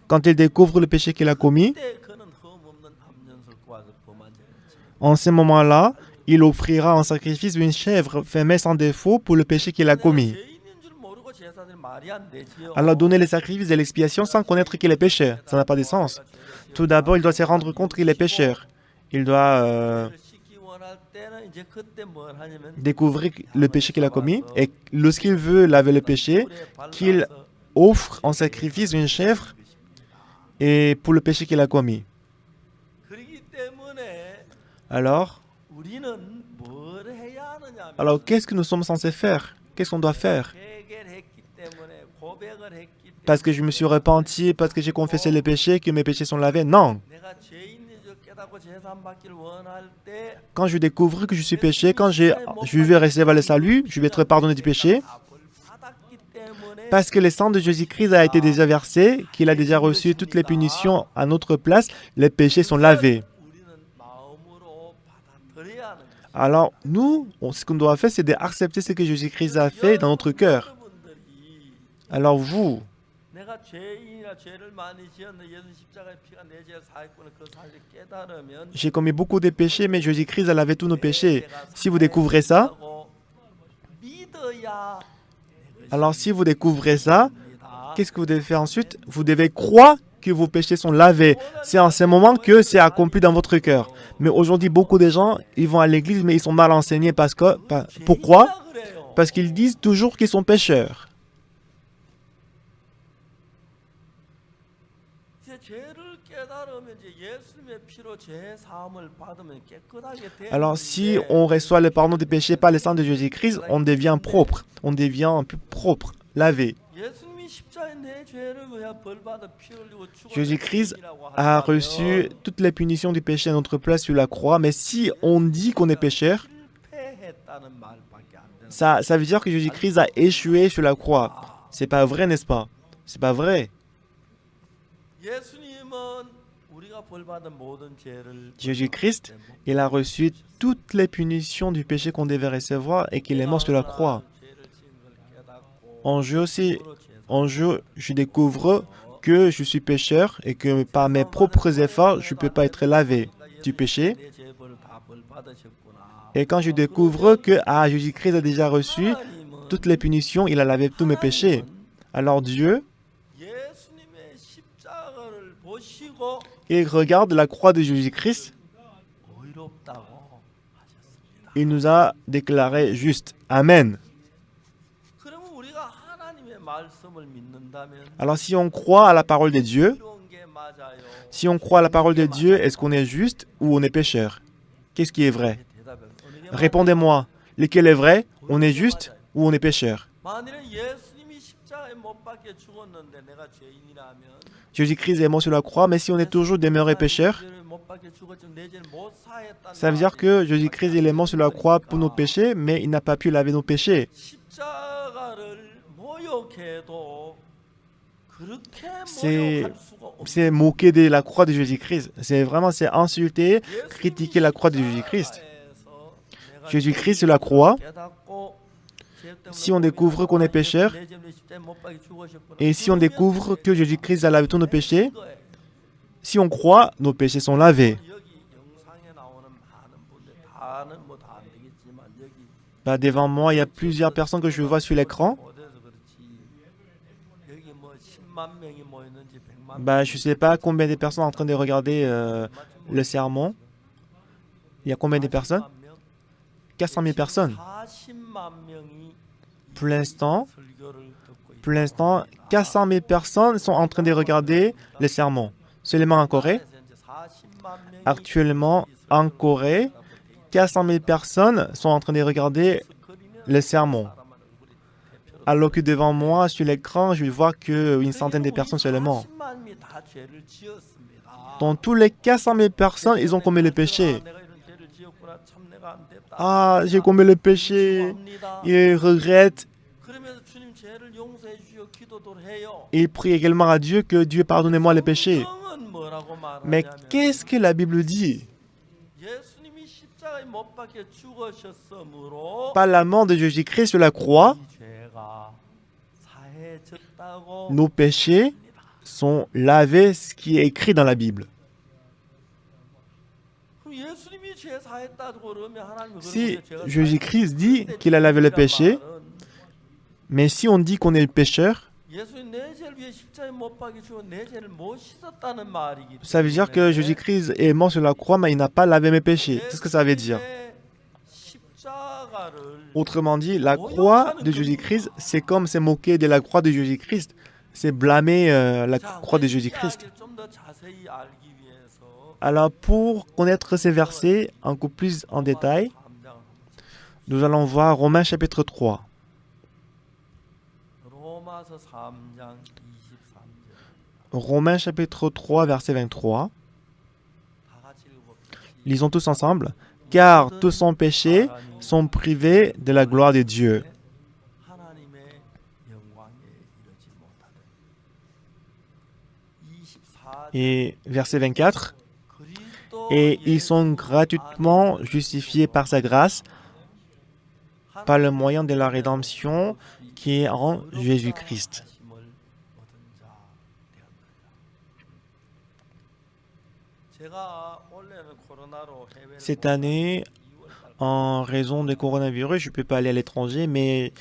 quand il découvre le péché qu'il a commis, en ce moment-là, il offrira en sacrifice une chèvre femelle sans défaut pour le péché qu'il a commis. Alors donner les sacrifices de l'expiation sans connaître qu'il est pécheur, ça n'a pas de sens. Tout d'abord, il doit se rendre compte qu'il est pécheur. Il doit découvrir le péché qu'il a commis et lorsqu'il veut laver le péché, qu'il offre en sacrifice une chèvre et pour le péché qu'il a commis. Alors, qu'est-ce que nous sommes censés faire? Qu'est-ce qu'on doit faire? Parce que je me suis repenti, parce que j'ai confessé les péchés, que mes péchés sont lavés? Non. Quand je découvre que je suis péché, quand je vais recevoir le salut, je vais être pardonné du péché. Parce que le sang de Jésus-Christ a été déjà versé, qu'il a déjà reçu toutes les punitions à notre place, les péchés sont lavés. Alors, nous, ce qu'on doit faire, c'est d'accepter ce que Jésus-Christ a fait dans notre cœur. Alors vous, j'ai commis beaucoup de péchés, mais Jésus-Christ a lavé tous nos péchés. Si vous découvrez ça, alors si vous découvrez ça, qu'est-ce que vous devez faire ensuite? Vous devez croire que vos péchés sont lavés. C'est en ce moment que c'est accompli dans votre cœur. Mais aujourd'hui, beaucoup de gens, ils vont à l'église, mais ils sont mal enseignés parce que... Pourquoi? Parce qu'ils disent toujours qu'ils sont pécheurs. Alors, si on reçoit le pardon des péchés par le sang de Jésus-Christ, on devient propre. On devient plus propre, lavé. Jésus-Christ a reçu toutes les punitions du péché à notre place sur la croix, mais si on dit qu'on est pécheur, ça veut dire que Jésus-Christ a échoué sur la croix. C'est pas vrai, n'est-ce pas? C'est pas vrai. Jésus-Christ, il a reçu toutes les punitions du péché qu'on devait recevoir et qu'il est mort sur la croix. Un jour, je découvre que je suis pécheur et que par mes propres efforts, je ne peux pas être lavé du péché. Et quand je découvre que Jésus-Christ a déjà reçu toutes les punitions, il a lavé tous mes péchés. Alors Dieu, il regarde la croix de Jésus-Christ. Il nous a déclaré juste. Amen. Alors si on croit à la parole de Dieu, est-ce qu'on est juste ou on est pécheur? Qu'est-ce qui est vrai? Répondez-moi. Lequel est vrai? On est juste ou on est pécheur? Jésus-Christ est mort sur la croix, mais si on est toujours demeuré pécheur, ça veut dire que Jésus-Christ il est mort sur la croix pour nos péchés, mais il n'a pas pu laver nos péchés. C'est moquer de la croix de Jésus-Christ. C'est insulter, critiquer la croix de Jésus-Christ. Jésus-Christ sur la croix, si on découvre qu'on est pécheur, et si on découvre que Jésus-Christ a lavé tous nos péchés, si on croit, nos péchés sont lavés. Devant moi, il y a plusieurs personnes que je vois sur l'écran. Je ne sais pas combien de personnes sont en train de regarder le sermon. Il y a combien de personnes? 400 000 personnes. Pour l'instant, 400 000 personnes sont en train de regarder le sermon. Seulement en Corée. Actuellement, en Corée, 400 000 personnes sont en train de regarder le sermon. Alors que devant moi, sur l'écran, je vois qu'une centaine de personnes seulement. Dans tous les 400 000 personnes, ils ont commis le péché. J'ai commis le péché. Ils regrettent. Ils prient également à Dieu que Dieu pardonne-moi les péchés. Mais qu'est-ce que la Bible dit? Par la mort de Jésus-Christ sur la croix, nos péchés sont lavés, ce qui est écrit dans la Bible. Si Jésus-Christ dit qu'il a lavé le péché, mais si on dit qu'on est pécheur, ça veut dire que Jésus-Christ est mort sur la croix, mais il n'a pas lavé mes péchés. C'est ce que ça veut dire. Autrement dit, la croix de Jésus-Christ, c'est comme se moquer de la croix de Jésus-Christ. C'est blâmer la croix de Jésus-Christ. Alors, pour connaître ces versets encore plus en détail, nous allons voir Romains chapitre 3. Romains chapitre 3, verset 23. Lisons tous ensemble. « Car tous sans péché sont privés de la gloire de Dieu. Et verset 24. Et ils sont gratuitement justifiés par sa grâce, par le moyen de la rédemption qui est en Jésus-Christ. Cette année, en raison du coronavirus, je ne peux pas aller à l'étranger, mais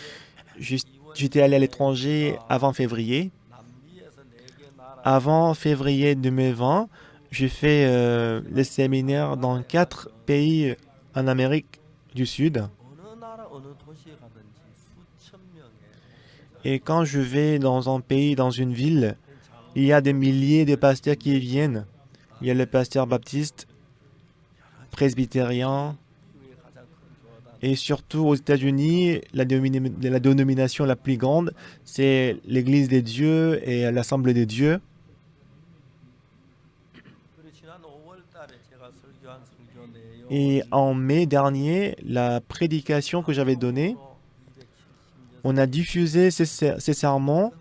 j'étais allé à l'étranger avant février. Avant février 2020, j'ai fait le séminaire dans 4 pays en Amérique du Sud. Et quand je vais dans un pays, dans une ville, il y a des milliers de pasteurs qui viennent. Il y a le pasteur baptiste, presbytérien, et surtout aux États-Unis, la dénomination la plus grande, c'est l'Église des dieux et l'Assemblée des dieux. Et en mai dernier, la prédication que j'avais donnée, on a diffusé ces sermons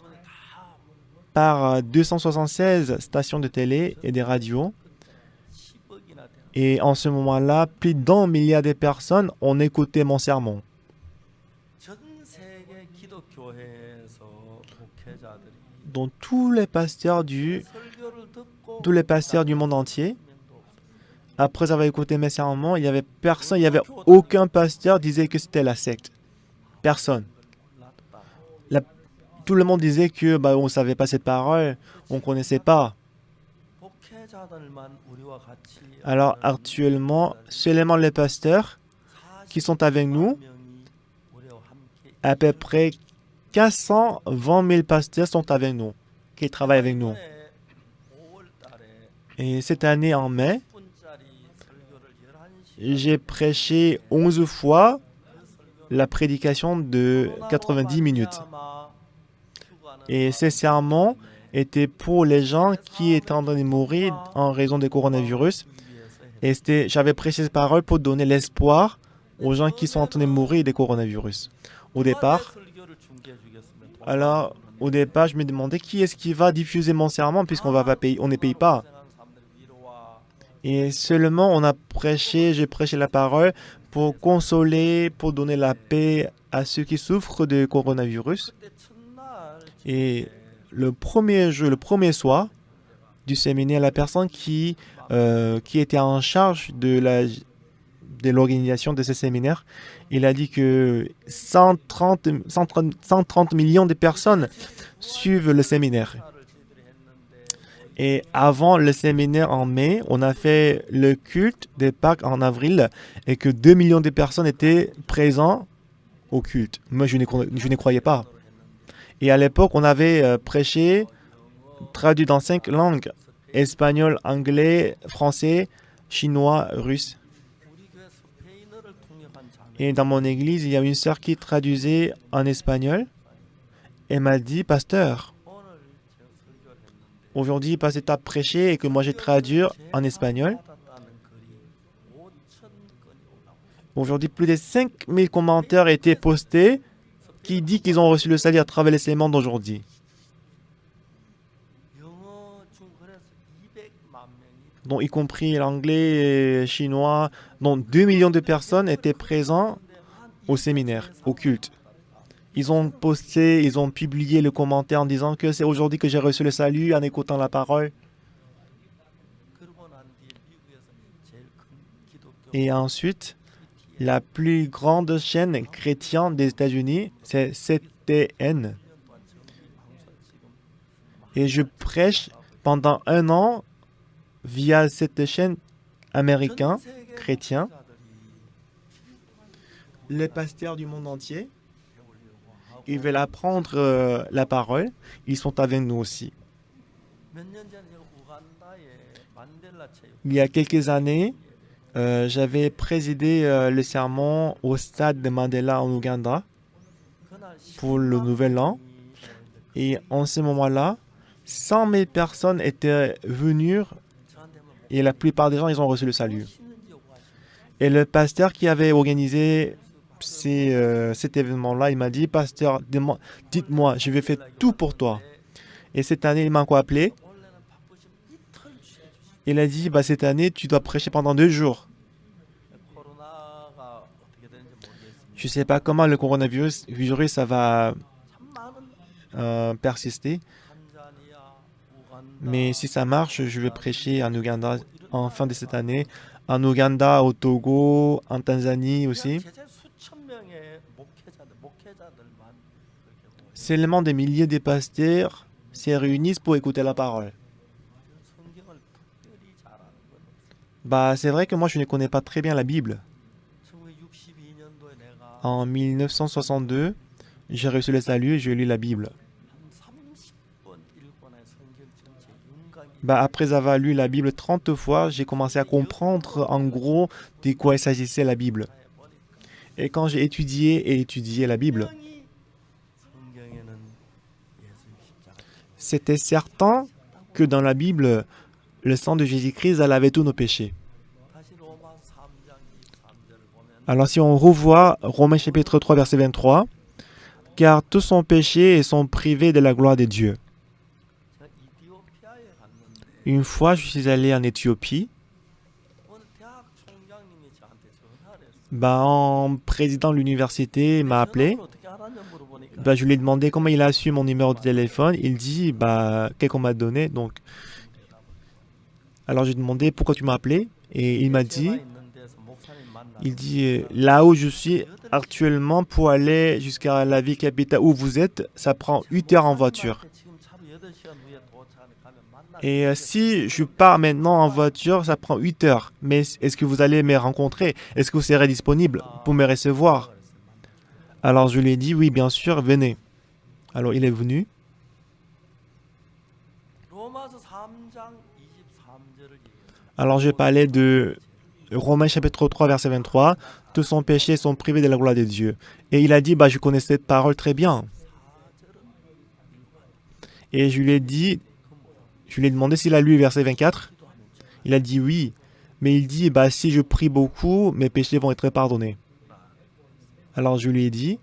par 276 stations de télé et des radios. Et en ce moment-là, plus d'1 milliard de personnes ont écouté mon sermon. Donc tous les pasteurs du monde entier, après avoir écouté mes sermons, il y avait personne, il y avait aucun pasteur qui disait que c'était la secte. Personne. Tout le monde disait que on ne savait pas cette parole, on ne connaissait pas. Alors actuellement, seulement les pasteurs qui sont avec nous, à peu près 420 000 pasteurs sont avec nous, qui travaillent avec nous. Et cette année, en mai, j'ai prêché 11 fois la prédication de 90 minutes. Et ces sermons étaient pour les gens qui étaient en train de mourir en raison du coronavirus. Et j'avais prêché ces paroles pour donner l'espoir aux gens qui sont en train de mourir du coronavirus. Au départ, je me demandais qui est-ce qui va diffuser mon sermon puisqu'on ne paye pas. Et seulement j'ai prêché la parole pour consoler, pour donner la paix à ceux qui souffrent du coronavirus. Et le premier soir du séminaire, la personne qui était en charge de l'organisation de ce séminaire, il a dit que 130 millions de personnes suivent le séminaire. Et avant le séminaire en mai, on a fait le culte des Pâques en avril et que 2 millions de personnes étaient présentes au culte. Moi, je ne croyais pas. Et à l'époque, on avait prêché, traduit dans 5 langues, espagnol, anglais, français, chinois, russe. Et dans mon église, il y a une sœur qui traduisait en espagnol. Elle m'a dit, pasteur, aujourd'hui, parce que tu as prêché et que moi j'ai traduit en espagnol. Aujourd'hui, plus de 5000 commentaires étaient postés qui disent qu'ils ont reçu le salut à travers les sermons d'aujourd'hui. Donc, y compris l'anglais et chinois, donc 2 millions de personnes étaient présentes au séminaire, au culte. Ils ont publié le commentaire en disant que c'est aujourd'hui que j'ai reçu le salut en écoutant la parole. Et ensuite, la plus grande chaîne chrétienne des États-Unis, c'est CTN. Et je prêche pendant 1 an via cette chaîne américaine chrétienne. Les pasteurs du monde entier, ils veulent apprendre la parole. Ils sont avec nous aussi. Il y a quelques années, j'avais présidé le sermon au stade de Mandela en Ouganda pour le Nouvel An. Et en ce moment-là, 100 000 personnes étaient venues et la plupart des gens, ils ont reçu le salut. Et le pasteur qui avait organisé cet événement-là, il m'a dit, pasteur, dites-moi, je vais faire tout pour toi. Et cette année, il m'a encore appelé. Il a dit, bah, cette année, tu dois prêcher pendant 2 jours. Je ne sais pas comment le coronavirus ça va persister, mais si ça marche, je vais prêcher en Ouganda en fin de cette année, en Ouganda, au Togo, en Tanzanie aussi. Seulement des milliers de pasteurs se réunissent pour écouter la parole. Bah, c'est vrai que moi, je ne connais pas très bien la Bible. En 1962, j'ai reçu le salut et j'ai lu la Bible. Bah, après avoir lu la Bible 30 fois, j'ai commencé à comprendre en gros de quoi il s'agissait la Bible. Et quand j'ai étudié la Bible, c'était certain que dans la Bible, le sang de Jésus-Christ a lavé tous nos péchés. Alors si on revoit Romains chapitre 3, verset 23, « Car tous sont péchés et sont privés de la gloire de Dieu. » Une fois, je suis allé en Éthiopie. Un président de l'université m'a appelé. Je lui ai demandé comment il a su mon numéro de téléphone. Il dit, qu'est-ce qu'on m'a donné. Alors j'ai demandé pourquoi tu m'as appelé. Et il m'a dit, là où je suis actuellement pour aller jusqu'à la ville capitale où vous êtes, ça prend 8 heures en voiture. Et si je pars maintenant en voiture, ça prend 8 heures. Mais est-ce que vous allez me rencontrer? Est-ce que vous serez disponible pour me recevoir? Alors je lui ai dit, oui, bien sûr, venez. Alors il est venu. Alors je parlais de Romains chapitre 3, verset 23. Tous sont péchés, sont privés de la gloire de Dieu. Et il a dit, je connais cette parole très bien. Et je lui ai demandé s'il a lu verset 24. Il a dit oui. Mais il dit, si je prie beaucoup, mes péchés vont être pardonnés. Alors je lui ai dit,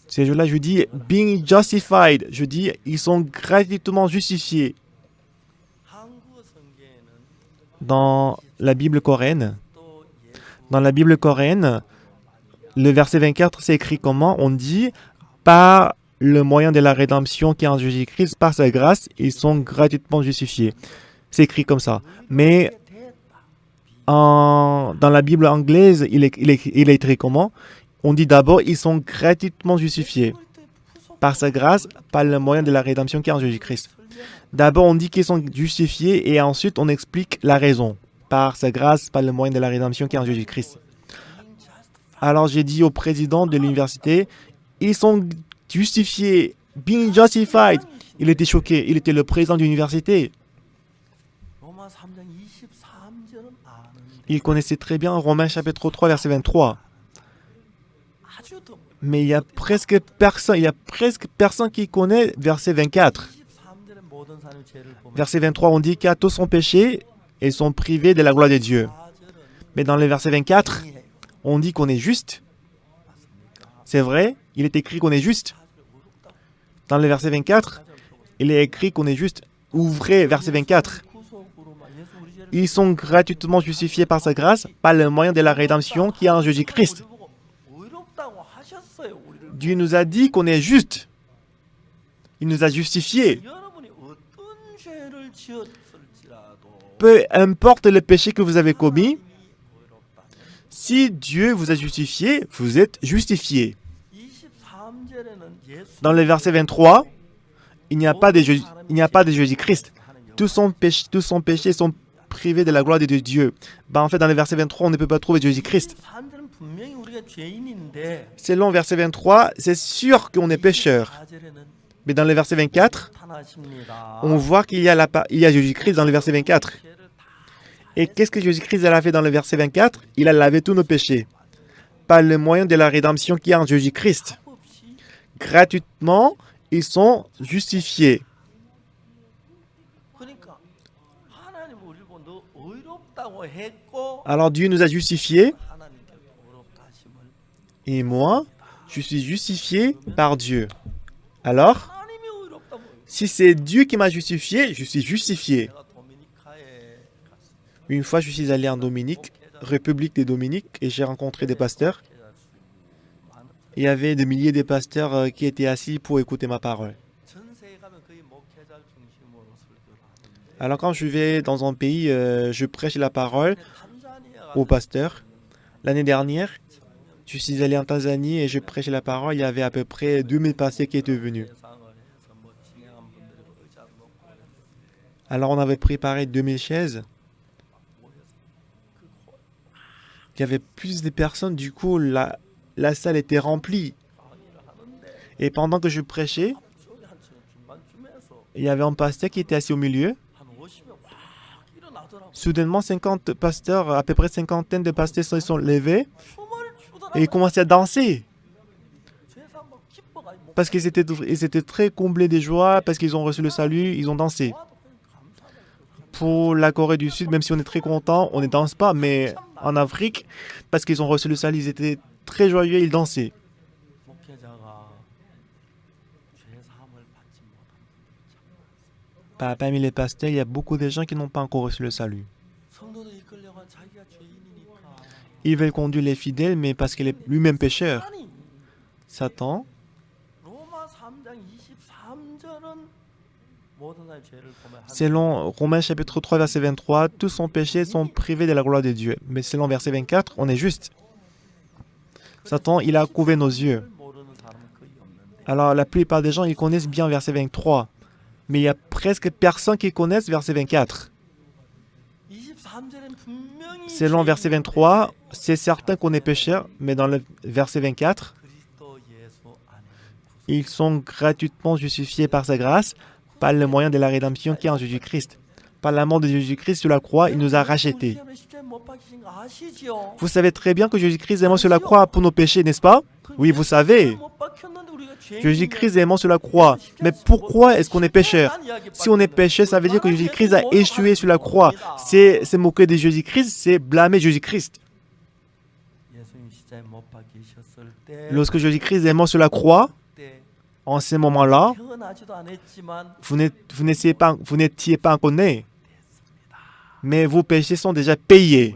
ces jours-là, je dis, being justified. Je dis, ils sont gratuitement justifiés. Dans la Bible coréenne, le verset 24, c'est écrit comment? On dit, par le moyen de la rédemption qui est en Jésus-Christ, par sa grâce, ils sont gratuitement justifiés. C'est écrit comme ça. Mais dans la Bible anglaise, il est écrit comment? On dit d'abord, ils sont gratuitement justifiés. Par sa grâce, par le moyen de la rédemption qui est en Jésus-Christ. D'abord, on dit qu'ils sont justifiés et ensuite, on explique la raison. Par sa grâce, par le moyen de la rédemption qui est en Jésus-Christ. Alors, j'ai dit au président de l'université, ils sont justifiés, being justified. Il était choqué, il était le président de l'université. Il connaissait très bien Romains chapitre 3, verset 23. Mais il y a presque personne qui connaît verset 24. Verset 23, on dit qu'à tous sont péchés et sont privés de la gloire de Dieu. Mais dans le verset 24, on dit qu'on est juste. C'est vrai, il est écrit qu'on est juste. Dans le verset 24, il est écrit qu'on est juste. Ouvrez verset 24. Ils sont gratuitement justifiés par sa grâce, par le moyen de la rédemption qui est en Jésus-Christ. Dieu nous a dit qu'on est juste. Il nous a justifiés. Peu importe le péché que vous avez commis, si Dieu vous a justifié, vous êtes justifié. Dans le verset 23, il n'y a pas de Jésus-Christ. Tous sont péchés, sont privés de la gloire de Dieu. En fait, dans le verset 23, on ne peut pas trouver Jésus-Christ. Selon verset 23, c'est sûr qu'on est pécheur. Mais dans le verset 24, on voit qu'il y a Jésus-Christ dans le verset 24. Et qu'est-ce que Jésus-Christ a fait dans le verset 24? Il a lavé tous nos péchés. Par le moyen de la rédemption qui est en Jésus-Christ. Gratuitement, ils sont justifiés. Alors Dieu nous a justifiés. Et moi, je suis justifié par Dieu. Alors, Si c'est Dieu qui m'a justifié, je suis justifié. Une fois, je suis allé en Dominique, République des Dominiques, et j'ai rencontré des pasteurs. Il y avait des milliers de pasteurs qui étaient assis pour écouter ma parole. Alors quand je vais dans un pays, je prêche la parole aux pasteurs. L'année dernière, je suis allé en Tanzanie et je prêchais la parole. Il y avait à peu près 2000 pasteurs qui étaient venus. Alors on avait préparé 2000 chaises. Il y avait plus de personnes, du coup la salle était remplie. Et pendant que je prêchais, il y avait un pasteur qui était assis au milieu. Soudainement, 50 pasteurs, à peu près cinquantaine de pasteurs se sont levés et ils commençaient à danser. Parce qu'ils étaient très comblés de joie, parce qu'ils ont reçu le salut, ils ont dansé. Pour la Corée du Sud, même si on est très content, on ne danse pas, mais en Afrique, parce qu'ils ont reçu le salut, ils étaient très joyeux, ils dansaient. Parmi les pasteurs, il y a beaucoup de gens qui n'ont pas encore reçu le salut. Ils veulent conduire les fidèles, mais parce qu'il est lui-même pécheur. Satan, selon Romains chapitre 3, verset 23, tous sont péchés, sont privés de la gloire de Dieu. Mais selon verset 24, on est juste. Satan, il a couvé nos yeux. Alors, la plupart des gens, ils connaissent bien verset 23. Mais il y a presque personne qui connaisse verset 24. Selon verset 23, c'est certain qu'on est pécheur, mais dans le verset 24, ils sont gratuitement justifiés par sa grâce, par le moyen de la rédemption qui est en Jésus-Christ. Par la mort de Jésus-Christ sur la croix, il nous a rachetés. Vous savez très bien que Jésus-Christ est mort sur la croix pour nos péchés, n'est-ce pas? Oui, vous savez. Jésus-Christ est mort sur la croix. Mais pourquoi est-ce qu'on est pécheur? Si on est pécheur, ça veut dire que Jésus-Christ a échoué sur la croix. C'est moquer de Jésus-Christ, c'est blâmer Jésus-Christ. Lorsque Jésus-Christ est mort sur la croix, en ce moment-là, vous n'étiez pas encore né. Mais vos péchés sont déjà payés.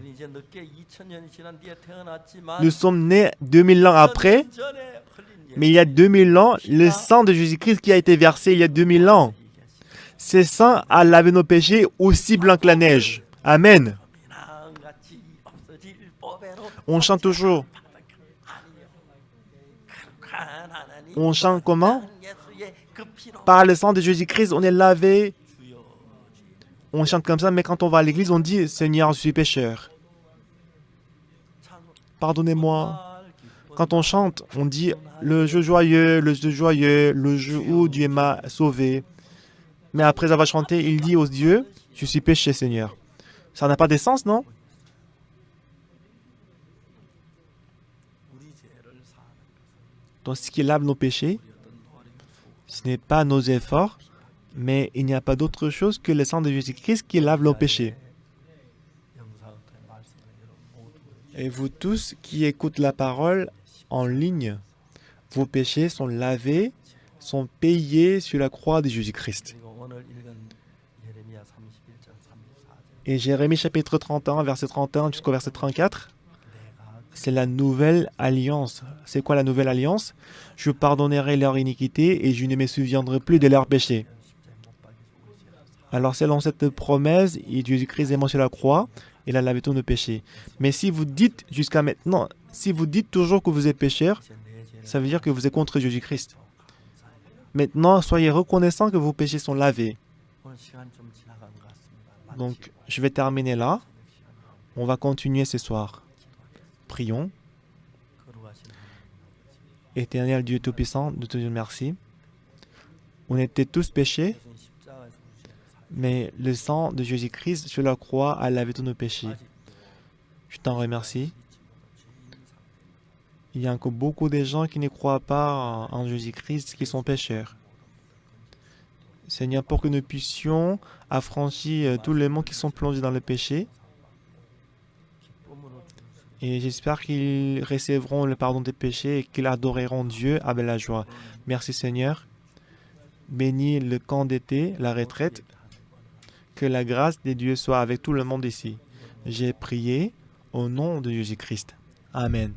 Nous sommes nés 2000 ans après, mais il y a 2000 ans, le sang de Jésus-Christ qui a été versé il y a 2000 ans. Ce sang a lavé nos péchés aussi blancs que la neige. Amen. On chante toujours. On chante comment? Par le sang de Jésus-Christ, on est lavé. On chante comme ça, mais quand on va à l'église, on dit « Seigneur, je suis pécheur. Pardonnez-moi. » Quand on chante, on dit « Le jour joyeux, le jour où Dieu m'a sauvé. » Mais après avoir chanté, il dit aux dieux « Je suis péché, Seigneur. » Ça n'a pas de sens, non? Donc, ce qui lave nos péchés, ce n'est pas nos efforts, mais il n'y a pas d'autre chose que le sang de Jésus-Christ qui lave nos péchés. Et vous tous qui écoutez la parole en ligne, vos péchés sont lavés, sont payés sur la croix de Jésus-Christ. Et Jérémie chapitre 31, verset 31 jusqu'au verset 34, c'est la nouvelle alliance. C'est quoi la nouvelle alliance? Je pardonnerai leur iniquité et je ne me souviendrai plus de leurs péchés. Alors selon cette promesse, Jésus-Christ est mort sur la croix, il a lavé tous nos péchés. Mais si vous dites jusqu'à maintenant, si vous dites toujours que vous êtes pécheur, ça veut dire que vous êtes contre Jésus-Christ. Maintenant, soyez reconnaissants que vos péchés sont lavés. Donc, je vais terminer là. On va continuer ce soir. Prions. Éternel Dieu Tout-Puissant, nous te remercions. On était tous péchés, mais le sang de Jésus-Christ sur la croix a lavé tous nos péchés. Je t'en remercie. Il y a encore beaucoup de gens qui ne croient pas en Jésus-Christ, qui sont pécheurs. Seigneur, pour que nous puissions affranchir tous les mondes qui sont plongés dans le péché, et j'espère qu'ils recevront le pardon des péchés et qu'ils adoreront Dieu avec la joie. Merci Seigneur. bénis le camp d'été, la retraite. Que la grâce de Dieu soit avec tout le monde ici. J'ai prié au nom de Jésus-Christ. Amen.